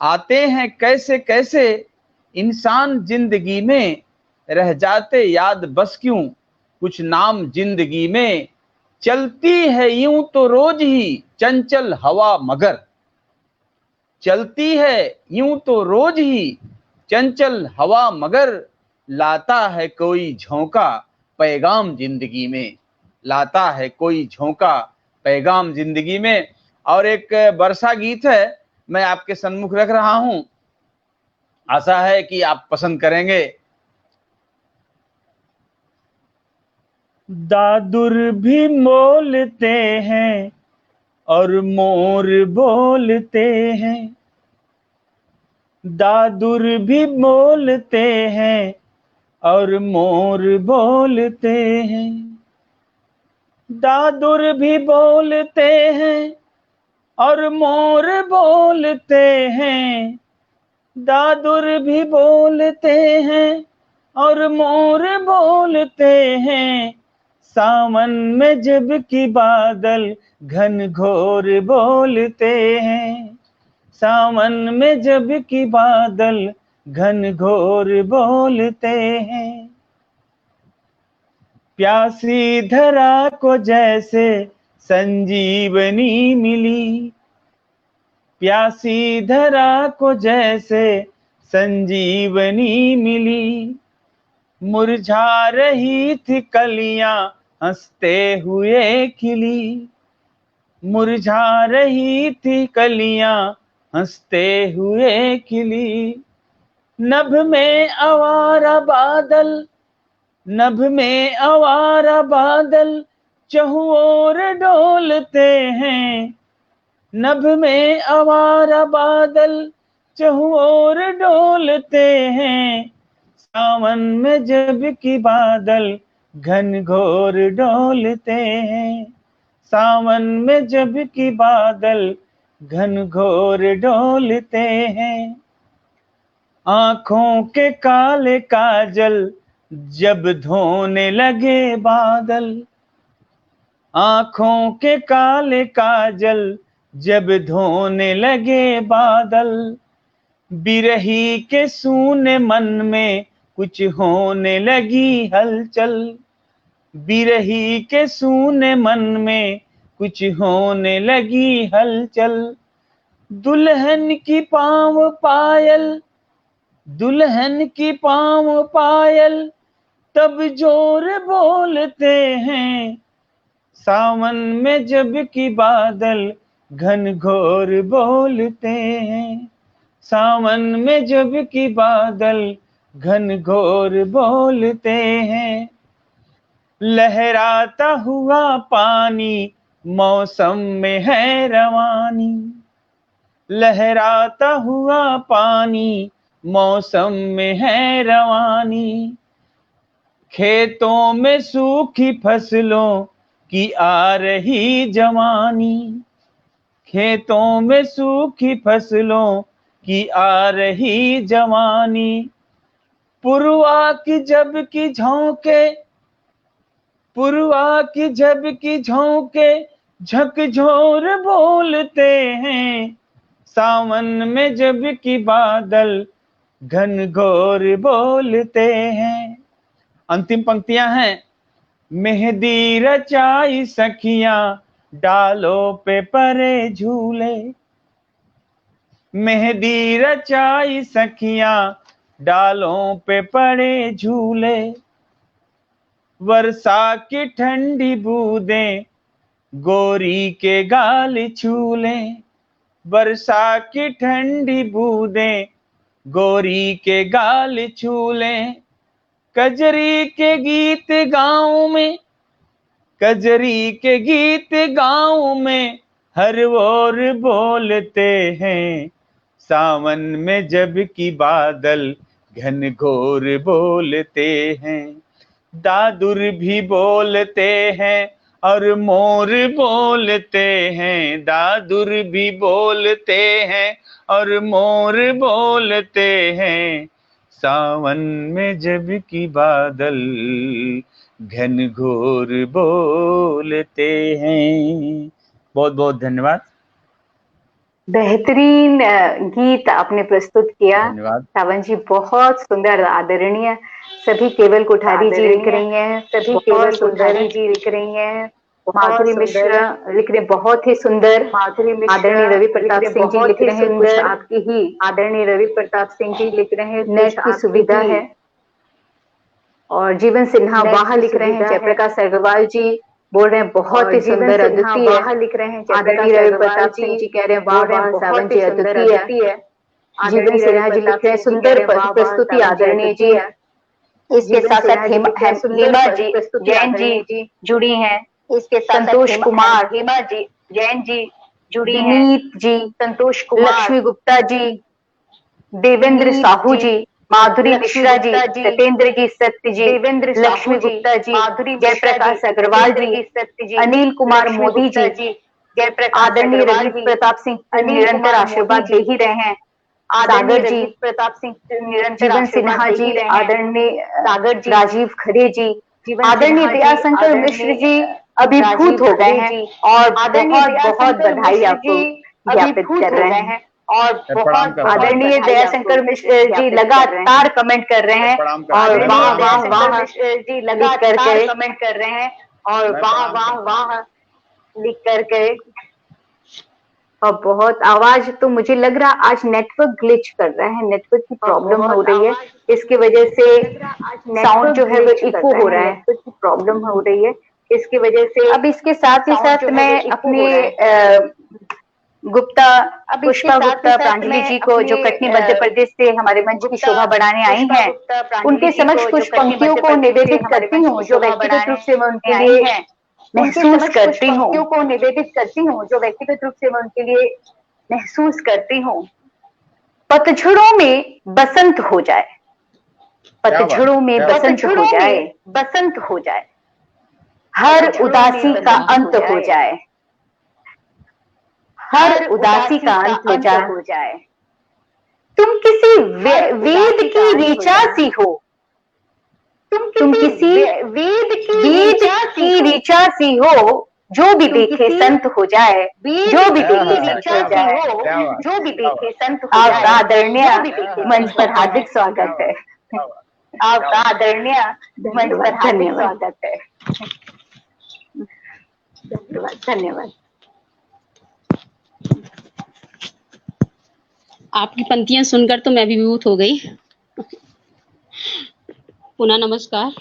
आते हैं कैसे कैसे इंसान जिंदगी में, रह जाते याद बस क्यों कुछ नाम जिंदगी में। चलती है यूं तो रोज ही चंचल हवा मगर, चलती है यूं तो रोज ही चंचल हवा मगर, लाता है कोई झोंका पैगाम जिंदगी में, लाता है कोई झोंका पैगाम जिंदगी में। और एक वर्षा गीत है, मैं आपके सम्मुख रख रहा हूं, आशा है कि आप पसंद करेंगे। दादुर भी बोलते हैं और मोर बोलते हैं, दादुर भी बोलते हैं और मोर बोलते हैं, दादुर भी बोलते हैं और मोर बोलते हैं, दादुर भी बोलते हैं और मोर बोलते हैं। सावन में जब की बादल घन घोर बोलते हैं, सावन में जब की बादल घन घोर बोलते हैं। प्यासी धरा को जैसे संजीवनी मिली, प्यासी धरा को जैसे संजीवनी मिली, मुरझा रही थी कलियां हंसते हुए खिली, मुरझा रही थी कलियां हंसते हुए खिली। नभ में आवारा बादल, नभ में आवारा बादल चहुं ओर डोलते हैं। नभ में आवारा बादल चहुं ओर डोलते हैं। सावन में जब की बादल घन घोर डोलते हैं। सावन में जब की बादल घन घोर डोलते हैं। आंखों के काले काजल जब धोने लगे बादल, आंखों के काले काजल जब धोने लगे बादल। बिरही के सूने मन में कुछ होने लगी हलचल। बिरही के सूने मन में कुछ होने लगी हलचल। दुल्हन की पाँव पायल, दुल्हन की पाँव पायल तब जोर बोलते हैं। सावन में जब की बादल घन घोर बोलते हैं। सावन में जब की बादल घन घोर बोलते हैं। लहराता हुआ पानी मौसम में है रवानी। लहराता हुआ पानी मौसम में है रवानी। खेतों में सूखी फसलों की आ रही जवानी। खेतों में सूखी फसलों की आ रही जवानी। पुरवा की जब की झोंके, पुरवा की जब की झोंके झकझोर बोलते हैं। सावन में जब की बादल घन घोर बोलते हैं। अंतिम पंक्तियां हैं। मेहंदी रचाई सखियां डालों पे परे झूले। मेहंदी रचाई सखियां डालों पे पड़े झूले। वर्षा की ठंडी बूंदें गोरी के गाल छूले। वर्षा की ठंडी बूंदें गोरी के गाल छूले। कजरी के गीत गाँव में, कजरी के गीत गाँव में हर ओर बोलते हैं। सावन में जब की बादल घन घोर बोलते हैं। दादुर भी बोलते हैं और मोर बोलते हैं। दादुर भी बोलते हैं और मोर बोलते हैं। सावन में जब की बादल घन घोर बोलते हैं। बहुत बहुत धन्यवाद। बेहतरीन गीत आपने प्रस्तुत किया। धन्यवाद सावन जी, बहुत सुंदर, आदरणीय। सभी केवल कोठारी जी लिख रही हैं, सभी केवल कोठारी जी लिख रही हैं। माधुरी मिश्रा लिख रहे बहुत ही सुंदर। आदरणीय रवि प्रताप सिंह जी लिख रहे हैं कुछ आपकी ही। आदरणीय रवि प्रताप सिंह जी लिख रहे हैं नेट की सुविधा है। और जीवन सिन्हा वाह लिख रहे हैं। जयप्रकाश अग्रवाल जी बोल रहे हैं बहुत ही सुंदर, अद्वितीय लिख रहे हैं। आदरणीय रवि प्रताप सिंह जी कह रहे हैं वाह वाह सावन जी अद्वितीय। जीवन सिन्हा जी लिख रहे हैं सुंदर प्रस्तुति आदरणीय जी। इसके साथ साथ हेमा जी जैन जी जुड़ी हैं। इसके साथ संतोष कुमार, हेमा जी जैन जी जुड़ी हैं। नीत जी, संतोष कुमार, लक्ष्मी गुप्ता जी, देवेंद्र साहू जी, माधुरी मिश्रा जी, सत्येंद्र जी सत्य जी, देवेंद्र लक्ष्मी गुप्ता जी, माधुरी जयप्रकाश अग्रवाल जी, सत्य जी, अनिल कुमार मोदी जी, जयप्रकाश आदरणीय रवि प्रताप सिंह निरंतर आशीर्वाद दे ही रहे हैं। सागर जी, प्रताप सिंह निरंतर जीवन सिन्हा जी, आदरणीय सागर जी, राजीव खरे जी, आदरणीय दयाशंकर मिश्र जी अभिभूत हो गए हैं और बहुत बहुत बधाई आपको ज्ञापित कर रहे हैं। और बहुत आदरणीय दयाशंकर मिश्र जी लगातार कमेंट कर रहे हैं और वाह वाह वाह जी लगातार कमेंट कर रहे हैं और वाह वाह वाह लिख करके। और बहुत आवाज तो मुझे लग रहा आज नेटवर्क ग्लिच कर रहा है, नेटवर्क की प्रॉब्लम हो रही है, इसकी वजह से साउंड जो है वो इको हो रहा है, नेटवर्क की प्रॉब्लम हो रही है, इसकी वजह से अब इसके साथ ही साथ मैं अपने गुप्ता पुष्पा गुप्ता प्रांजलि जी को जो कटनी मध्य प्रदेश से हमारे मंच की शोभा बढ़ाने आई हैं, उनके समक्ष कुछ पंक्तियों को निवेदित करती हूँ जो व्यक्तिगत रूप से मैं उनके लिए महसूस करती हूँ, को निवेदित करती हूँ जो व्यक्तिगत रूप से मैं उनके लिए महसूस करती हूँ। पतझड़ों में बसंत हो जाए, पतझड़ों में बसंत हो जाए, बसंत हो जाए, हर उदासी का अंत हो जाए, हर उदासी का अंत हो जाए। तुम किसी वेद की ऋचा सी हो, तुम किसी वेद की ऋचा सी हो, जो भी देखे संत हो जाए, जो भी देखे संत हो जाए, जो भी देखे संत हो जाए। आपका आदरणीय मंच पर हार्दिक स्वागत है, आपका आदरणीय मंच पर हार्दिक स्वागत है। धन्यवाद, धन्यवाद। आपकी पंक्तियां सुनकर तो मैं भी विभूत हो गई। पुनः नमस्कार।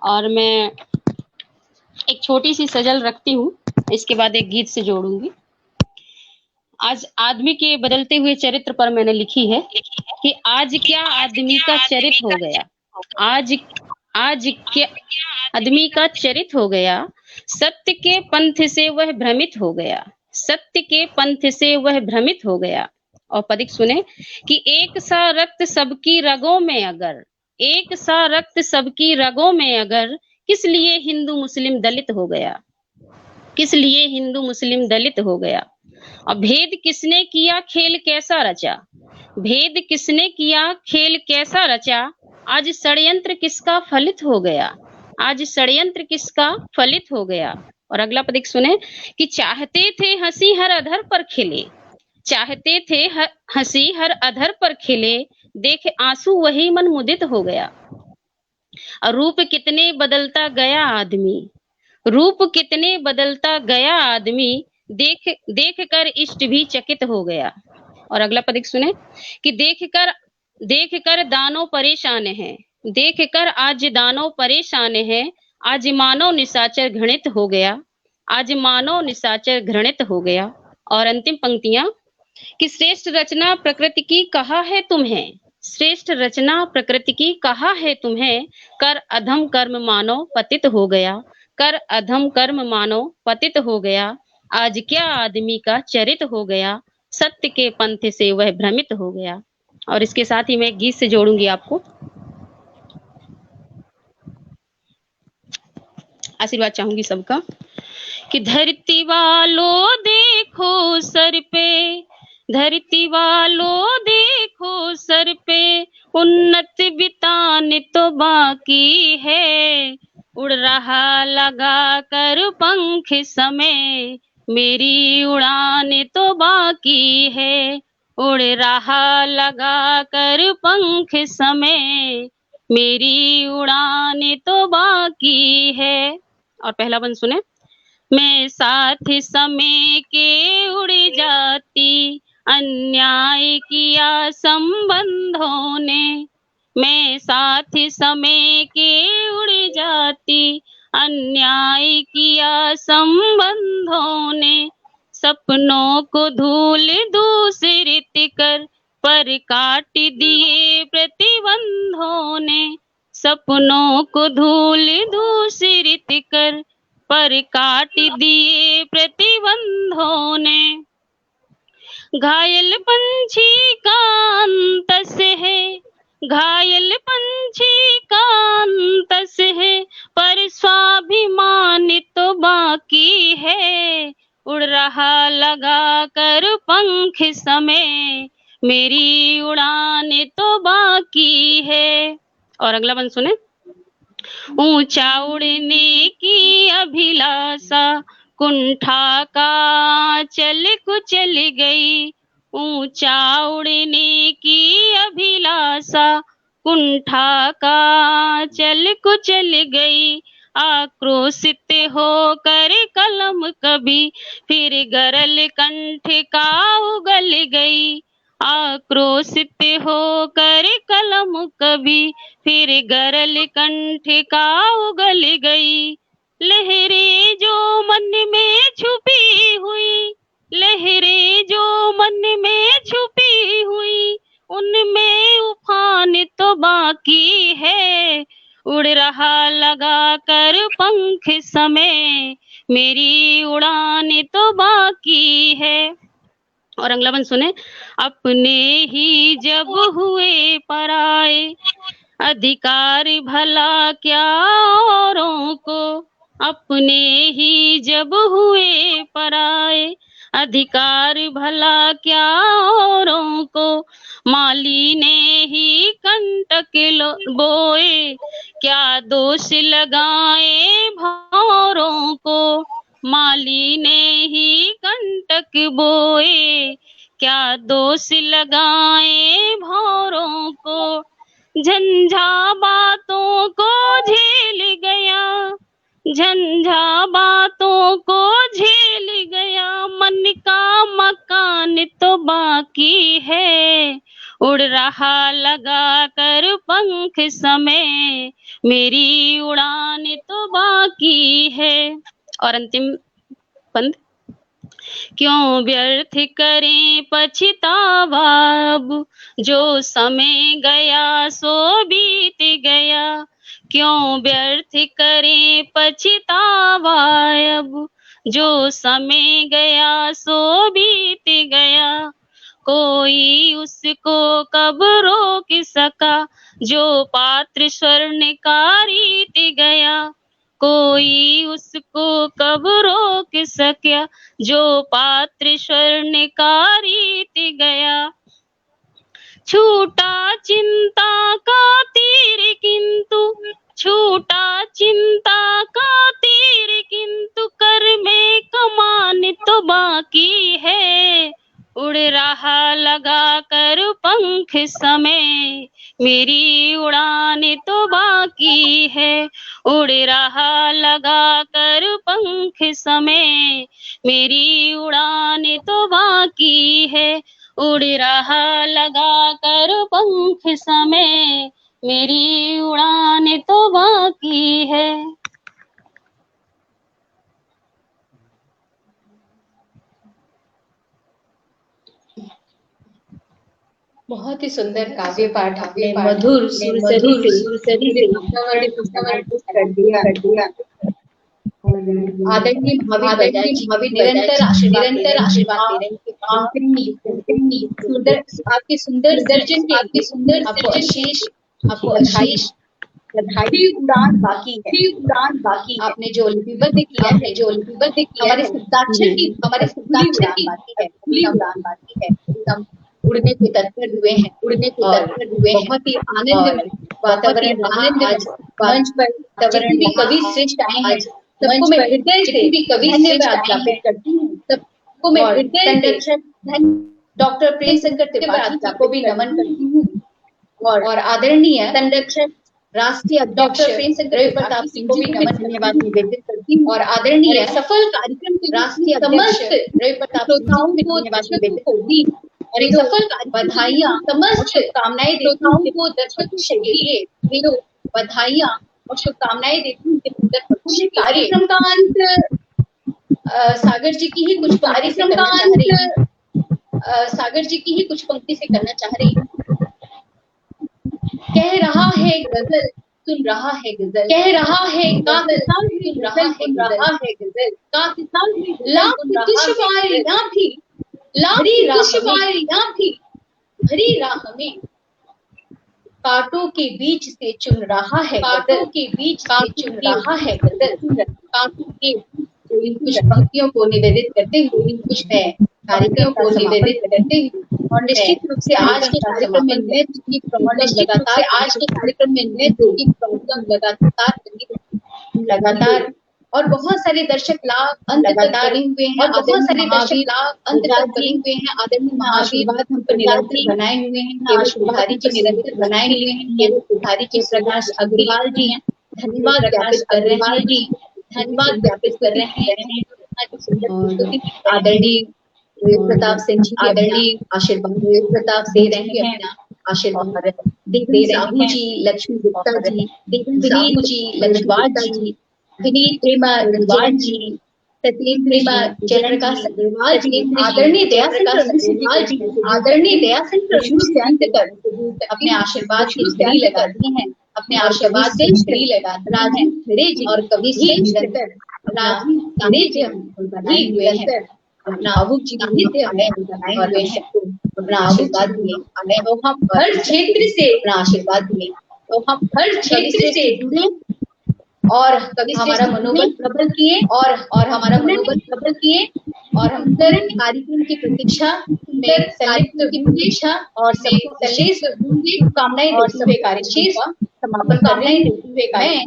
और मैं एक छोटी सी सजल रखती हूँ, इसके बाद एक गीत से जोड़ूंगी। आज आदमी के बदलते हुए चरित्र पर मैंने लिखी है कि आज क्या आदमी का चरित्र हो गया, आज क्या आदमी का चरित्र हो गया, सत्य के पंथ से वह भ्रमित हो गया, सत्य के पंथ से वह भ्रमित हो गया। और पदिक सुने कि एक सा रक्त सबकी रगों में अगर, एक सा रक्त सबकी रगों में अगर, किस लिए हिंदू मुस्लिम दलित हो गया, किस लिए हिंदू मुस्लिम दलित हो गया। और भेद किसने किया खेल कैसा रचा, भेद किसने किया खेल कैसा रचा, आज षड्यंत्र किसका फलित हो गया, आज षड्यंत्र किसका फलित हो गया। और अगला पदिक सुने कि चाहते थे हंसी हर अधर पर खिले, चाहते थे हंसी हर अधर पर खिले, देख आंसू वही मन मुदित हो गया। और रूप कितने बदलता गया आदमी, रूप कितने बदलता गया आदमी, देख कर इष्ट भी चकित हो गया। और अगला पदिक सुने कि देख कर दानव परेशान है, देख कर आज दानव परेशान है, आज मानव निशाचर घृणित हो गया, आज मानव निशाचर घृणित हो गया। और अंतिम पंक्तियां कि श्रेष्ठ रचना प्रकृति की कहा है तुम्हें, श्रेष्ठ रचना प्रकृति की कहा है तुम्हें, कर अधम कर्म मानव पतित हो गया, कर अधम कर्म मानव पतित हो गया, आज क्या आदमी का चरित हो गया, सत्य के पंथ से वह भ्रमित हो गया। और इसके साथ ही मैं एक गीत से जोड़ूंगी आपको, आशीर्वाद चाहूंगी सबका कि धरती वालों देखो सर पे, धरती वालों देखो सर पे, उन्नत बिताने तो बाकी है, उड़ रहा लगा कर पंख समय, मेरी उड़ाने तो बाकी है, उड़ रहा लगा कर पंख समय, मेरी उड़ाने तो बाकी है। और पहला बंद सुने, मैं साथ समय के उड़ जाती, अन्याय किया संबंधों ने, मैं साथ समय के उड़ जाती, अन्याय किया संबंधों ने, सपनों को धूल दूसरित कर पर काट दिए प्रतिबंधों ने, सपनों को धूल दूसरित कर पर काट दिए प्रतिबंधों ने, घायल पंछी का अंतस है, घायल पंछी का अंतस है, पर स्वाभिमान तो बाकी है, उड़ रहा लगा कर पंख समय, मेरी उड़ान तो बाकी है। और अगला बंद सुने, ऊंचा उड़ने की अभिलाषा कुंठा का चल कुचल गई, ऊंचा उड़ने की अभिलाषा कुंठा का चल कुचल गई, आक्रोशित होकर कलम कभी फिर गरल कंठ का उगल गई, आक्रोशित होकर कलम कभी फिर गरल कंठ का उगल गई, लहरें जो मन में छुपी हुई, लहरें जो मन में छुपी हुई, उनमें उफान तो बाकी है। उड़ रहा लगा कर पंख समय, मेरी उड़ान तो बाकी है। और अगला बंद सुने। अपने ही जब हुए पराए, अधिकार भला क्या औरों को, अपने ही जब हुए पराए, अधिकार भला क्या औरों को, माली ने ही कंटक बोए, क्या दोष लगाए भौरों को, माली ने ही कंटक बोए, क्या दोष लगाए भौरों को। झंझा बातों को झेल गया, झंझा बातों को झेल गया, मन का मकान तो बाकी है। उड़ रहा लगा कर पंख समय, मेरी उड़ान तो बाकी है। और अंतिम पंद। क्यों व्यर्थ करें पछतावा, अब जो समय गया सो बीत गया, क्यों व्यर्थ करें पछतावा, अब जो समय गया सो बीत गया, कोई उसको कब रोक सका, जो पात्र स्वर्ण का रीत गया, कोई उसको कब रोक सका, जो पात्र स्वर्ण का रीत गया। छूटा चिंता का तीर किंतु, छूटा चिंता का तीर किंतु, कर में कमान तो बाकी है। उड़ रहा लगा कर पंख समय, मेरी उड़ान तो बाकी है। उड़ रहा लगा कर पंख समय, मेरी उड़ान तो बाकी है। उड़ रहा लगा कर पंख समय, मेरी उड़ान तो बाकी है। बहुत ही सुंदर काव्य पाठ आपने मधुर सुरसरी से कर दिया। आदरणीय भाभी निरंतर आशीर्वाद दे रहे हैं। सुंदर आपके सुंदर सर्जन के आपके सुंदर आशीष आपको आशीष बधाई। उड़ान बाकी है, उड़ान बाकी। आपने जो लिपिबद्ध किया है, जो लिपिबद्ध किया हमारे हस्ताक्षर की बाकी है, उड़ान बाकी है। हम उड़ने को तत्पर हुए हैं, उड़ने को तत्पर हुए हैं। बहुत ही आनंद वातावरण आनंद आज मंच पर वातावरण भी कवि श्रेष्ठ आए हैं। सबको मैं हृदय से भी कवि धन्यवाद ज्ञापित करती हूँ। सबको मैं हृदय से डॉक्टर प्रेम शंकर त्रिपाठी को भी नमन करती हूँ। और आदरणीय संरक्षक राष्ट्रीय अध्यक्ष प्रेम शंकर प्रताप सिंह को भी नमन धन्यवाद निवेदित करती हूँ। और आदरणीय सफल कार्यक्रम के राष्ट्रीय अध्यक्ष रवि प्रताप श्रोताओं को धन्यवाद निवेदित करती हूँ। और एक सफल बधाइयाँ समस्त शुभकामनाएं श्रोताओं को दर्शकों के लिए बधाइयाँ और शुभकामनाएं देती हूँ। कार्यक्रम का अंत सागर जी की ही कुछ कार्यक्रम का अंत सागर जी की ही कुछ पंक्ति से करना चाह रही हूँ। कह रहा है गजल सुन रहा है गजल, कह रहा है गजल सुन रहा है गजल, लाख दुश्वारियां भी भरी राह में कांटों के बीच से चुन रहा है, कांटों के बीच से चुन रहा है गजल। कांटों के इन कुछ पंक्तियों को निवेदित करते हुए, इन कुछ कार्यक्रम को निवेदित करते हुए, और निश्चित रूप से आज के कार्यक्रम में नृत्य की लगातार आज के कार्यक्रम में नृत्य की लगातार और बहुत सारे दर्शक लाभ लगातार हुए हैं, और बहुत सारे दर्शक लाभ अंत तक बने हुए हैं। आदरणीय महाआशीर्वाद हम पर निरंतर बनाए हुए हैं, केवल सुधारी जी निरंतर बनाए हुए हैं, केवल सुधारी जी प्रकाश अग्रवाल जी हैं, धन्यवाद ज्ञापित कर रहे हैं जी, धन्यवाद ज्ञापित कर रहे हैं। आदरणीय प्रताप सिंह जी, आदरणीय आशीर्वाद प्रताप दे रहे हैं, आशीर्वाद दे रहे हैं जी, लक्ष्मी गुप्ता जी, साहू जी, लक्ष्मण जी, विनीत हेमा अग्रवाल जी, सत्येंद्र जयप्रकाश अग्रवाल जी, आदरणीय दयाशंकर अग्रवाल जी, आदरणीय दयाशंकर कर अपने आशीर्वाद की झड़ी लगाती हैं, अपने आशीर्वाद से झड़ी लगाती हैं। राजीव खड़े जी और कवि से निरंतर राजीव खड़े जी बनाए हुए हैं, अपना भावुक जी हमें बनाए हुए हैं, अपना आशीर्वाद हमें, तो हम हर क्षेत्र से अपना आशीर्वाद मिले, तो हम हर क्षेत्र से जुड़े और कभी हमारा मनोबल प्रबल किए और हमारा मनोबल प्रबल किए और हम कार्यक्रम की प्रतीक्षा में कार्यक्रम की प्रतीक्षा और शेष शुभकामनाएं और सभी कार्यक्रम का समापन कर रहे हैं।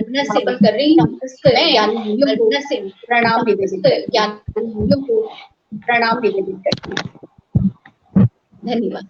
मैं सफल कर रही हूँ, मैं से प्रणाम ज्ञानियों को प्रणाम निवेदित करती हूँ। धन्यवाद।